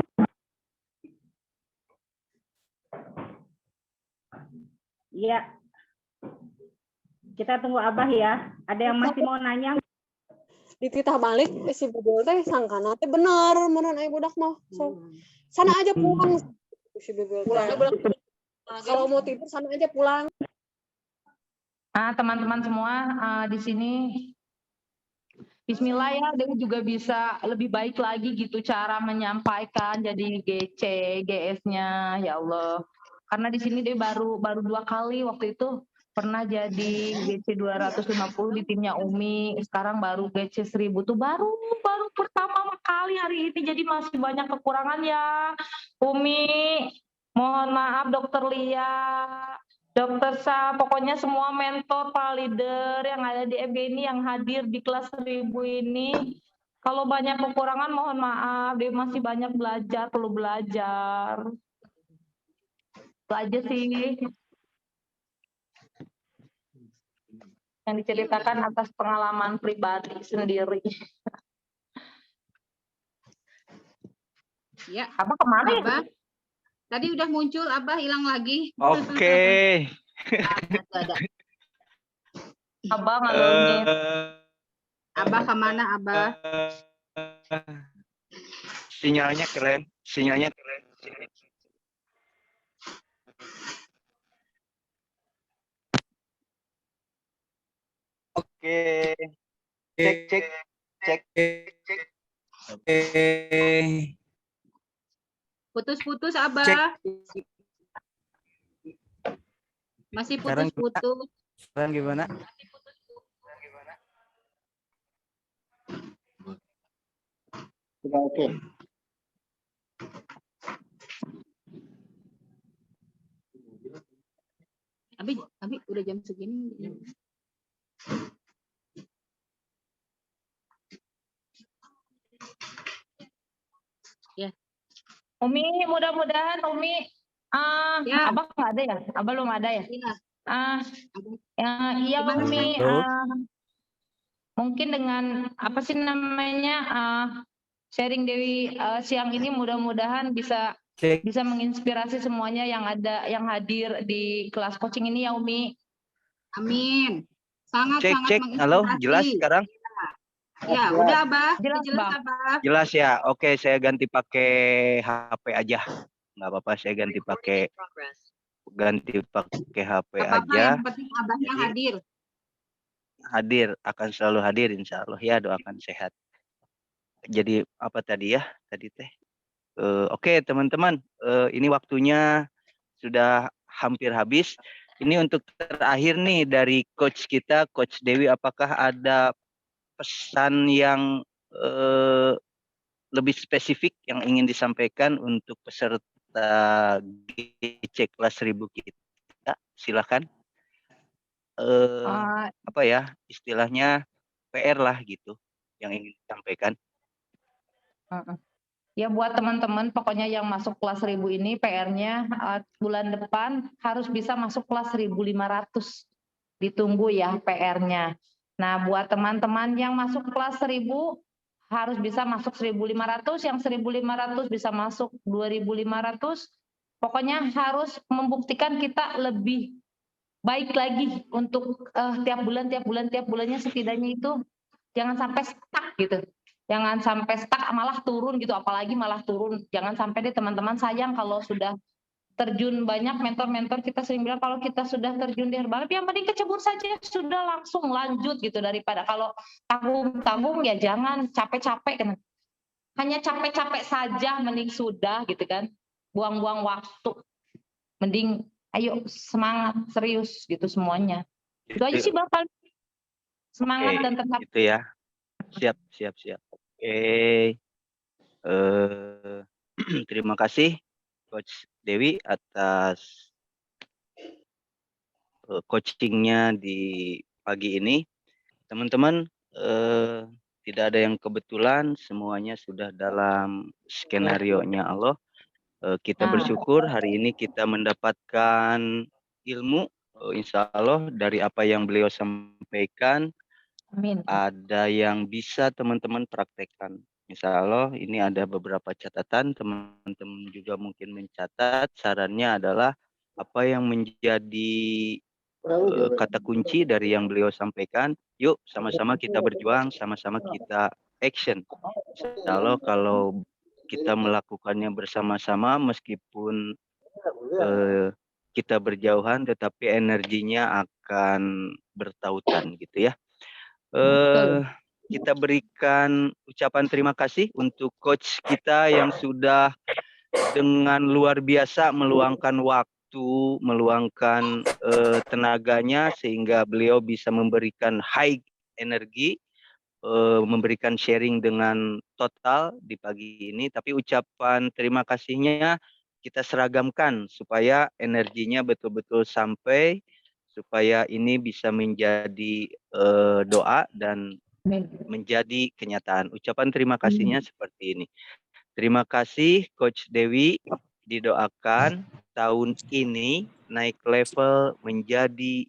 Speaker 7: Iya. Kita tunggu Abah ya. Ada yang masih mau nanya?
Speaker 9: dititah balik si bebel teh sangkana teh bener meureun aya budak mah. So, sana aja pulang si bebel teh. Kalau mau tidur sana aja pulang.
Speaker 2: Teman-teman semua di sini Bismillah ya, Dewi juga bisa lebih baik lagi gitu cara menyampaikan jadi GC, GS-nya, ya Allah. Karena di sini Dewi baru 2 kali waktu itu pernah jadi GC 250 di timnya Umi, sekarang baru GC 1000 tuh baru pertama kali hari ini, jadi masih banyak kekurangan ya. Umi, mohon maaf Dokter Lia. Dokter Sa, pokoknya semua mentor, para leader yang ada di FG ini yang hadir di kelas 1000 ini, kalau banyak kekurangan mohon maaf, dia masih banyak belajar, perlu belajar. Itu aja sih yang diceritakan atas pengalaman pribadi sendiri.
Speaker 8: Ya,
Speaker 2: Abah kemana ya?
Speaker 8: Abah. Tadi udah muncul, Abah hilang lagi.
Speaker 10: Oke.
Speaker 8: Ada.
Speaker 2: Abah ngalungin.
Speaker 8: Abah kemana, Abah?
Speaker 10: Sinyalnya keren. Oke. Cek. Oke.
Speaker 8: Putus-putus, Abah. Masih
Speaker 1: Sekarang
Speaker 8: putus-putus.
Speaker 1: Sekarang gimana?
Speaker 3: Sudah oke.
Speaker 8: Abi udah jam segini. Ya.
Speaker 2: Umi, mudah-mudahan Umi,
Speaker 8: Ya.
Speaker 2: Abah nggak ada ya? Abah belum ada ya?
Speaker 8: Iya.
Speaker 2: Iya
Speaker 8: Gimana,
Speaker 2: Umi,
Speaker 1: Halo?
Speaker 2: mungkin dengan apa sih namanya sharing Dewi siang ini mudah-mudahan bisa
Speaker 1: Cek.
Speaker 2: menginspirasi semuanya yang hadir di kelas coaching ini ya Umi.
Speaker 8: Amin. Sangat-sangat
Speaker 10: Cek. Halo,
Speaker 8: menginspirasi.
Speaker 10: jelas sekarang?
Speaker 8: Ya, udah Abah.
Speaker 2: Jelas,
Speaker 8: Jelas,
Speaker 2: Bang.
Speaker 8: Abah.
Speaker 10: Jelas ya. Oke, saya ganti pakai HP aja. Nggak apa-apa, saya ganti pakai HP
Speaker 8: Gak apa-apa,
Speaker 10: aja.
Speaker 8: yang penting Abahnya hadir.
Speaker 10: Hadir, akan selalu hadir insya Allah ya, doakan sehat. Jadi apa tadi ya? Tadi teh. Oke teman-teman, ini waktunya sudah hampir habis. Ini untuk terakhir nih dari coach kita, Coach Dewi, apakah ada pesan yang lebih spesifik yang ingin disampaikan untuk peserta GC kelas 1000 kita? Silakan. Apa ya istilahnya PR lah gitu yang ingin disampaikan.
Speaker 2: Ya buat teman-teman pokoknya yang masuk kelas 1000 ini PR-nya bulan depan harus bisa masuk kelas 1500. Ditunggu ya PR-nya. Nah buat teman-teman yang masuk kelas 1000 harus bisa masuk 1500, yang 1500 bisa masuk 2500. Pokoknya harus membuktikan kita lebih baik lagi untuk tiap bulannya setidaknya itu jangan sampai stuck gitu. Jangan sampai stuck malah turun gitu, apalagi malah turun. Jangan sampai deh teman-teman, sayang kalau sudah terjun. Banyak mentor-mentor kita sering bilang kalau kita sudah terjun di Herbalife yang mending kecebur saja, sudah langsung lanjut gitu, daripada kalau tanggung-tanggung ya jangan capek-capek kan. Hanya capek-capek saja mending sudah gitu kan. Buang-buang waktu. Mending ayo semangat, serius gitu semuanya. Itu aja sih bakal semangat dan tetap.
Speaker 10: Itu ya. Siap. Oke. Terima kasih Coach Dewi atas coachingnya di pagi ini. Teman-teman, tidak ada yang kebetulan, semuanya sudah dalam skenario-nya Allah. Kita bersyukur hari ini kita mendapatkan ilmu, insya Allah dari apa yang beliau sampaikan.
Speaker 2: Amin.
Speaker 10: Ada yang bisa teman-teman praktekkan. Insya Allah ini ada beberapa catatan, teman-teman juga mungkin mencatat. Sarannya adalah apa yang menjadi kata kunci dari yang beliau sampaikan. Yuk sama-sama kita berjuang, sama-sama kita action. Insya Allah kalau kita melakukannya bersama-sama meskipun kita berjauhan tetapi energinya akan bertautan gitu ya. Kita berikan ucapan terima kasih untuk coach kita yang sudah dengan luar biasa meluangkan waktu, meluangkan tenaganya sehingga beliau bisa memberikan high energi, memberikan sharing dengan total di pagi ini. Tapi ucapan terima kasihnya kita seragamkan supaya energinya betul-betul sampai, supaya ini bisa menjadi doa dan menjadi kenyataan. Ucapan terima kasihnya seperti ini. Terima kasih Coach Dewi, didoakan tahun ini naik level menjadi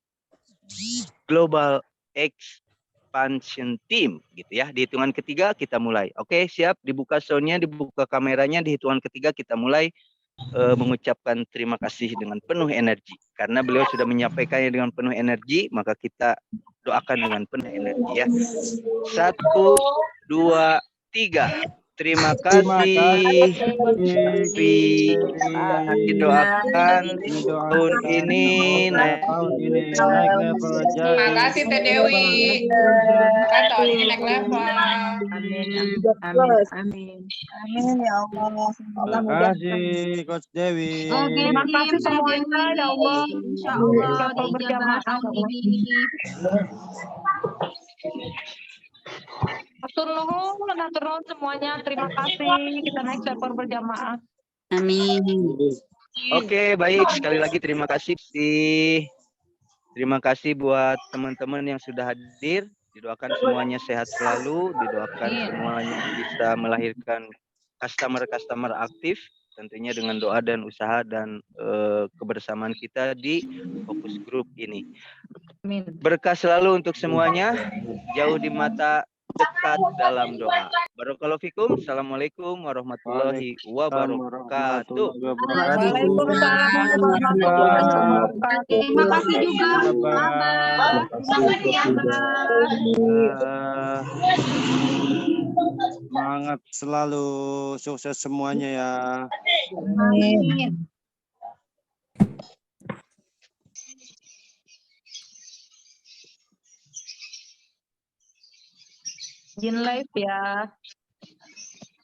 Speaker 10: Global Expansion Team gitu ya. Di hitungan ketiga kita mulai. Oke, siap, dibuka soundnya, dibuka kameranya, di hitungan ketiga kita mulai mengucapkan terima kasih dengan penuh energi. Karena beliau sudah menyampaikannya dengan penuh energi, maka kita doakan dengan penuh energi ya. 1, 2, 3. Terima kasih. Didoakan tahun ini naik
Speaker 11: level aja.
Speaker 8: Terima kasih Teh Dewi. Kan tahun ini naik level.
Speaker 11: Amin.
Speaker 8: Amin.
Speaker 11: Amin ya Allah.
Speaker 8: Terima
Speaker 11: kasih Coach Dewi.
Speaker 8: Oke,
Speaker 2: Terima kasih
Speaker 8: Teh
Speaker 2: semuanya,
Speaker 8: Dewi.
Speaker 2: ya Allah.
Speaker 8: Insya Allah
Speaker 2: Ucapan
Speaker 8: dijabah
Speaker 2: berjamaah,
Speaker 8: tahun
Speaker 2: ya Allah.
Speaker 8: ini.
Speaker 2: Atur nuhun semuanya. Terima kasih. Kita naik server berjamaah.
Speaker 8: Amin.
Speaker 10: Oke, baik. Sekali lagi terima kasih. Terima kasih buat teman-teman yang sudah hadir. Didoakan semuanya sehat selalu. Didoakan semuanya bisa melahirkan customer aktif. Tentunya dengan doa dan usaha dan kebersamaan kita di fokus group ini. Berkah selalu untuk semuanya. Jauh di mata, dekat dalam doa. Barakallahu fikum. Assalamualaikum warahmatullahi wabarakatuh.
Speaker 2: Waalaikumsalam warahmatullahi wabarakatuh.
Speaker 8: Terima kasih juga, Abah. Terima kasih, Abah.
Speaker 11: Semangat selalu, sukses semuanya ya.
Speaker 8: Amin.
Speaker 2: Izin live ya.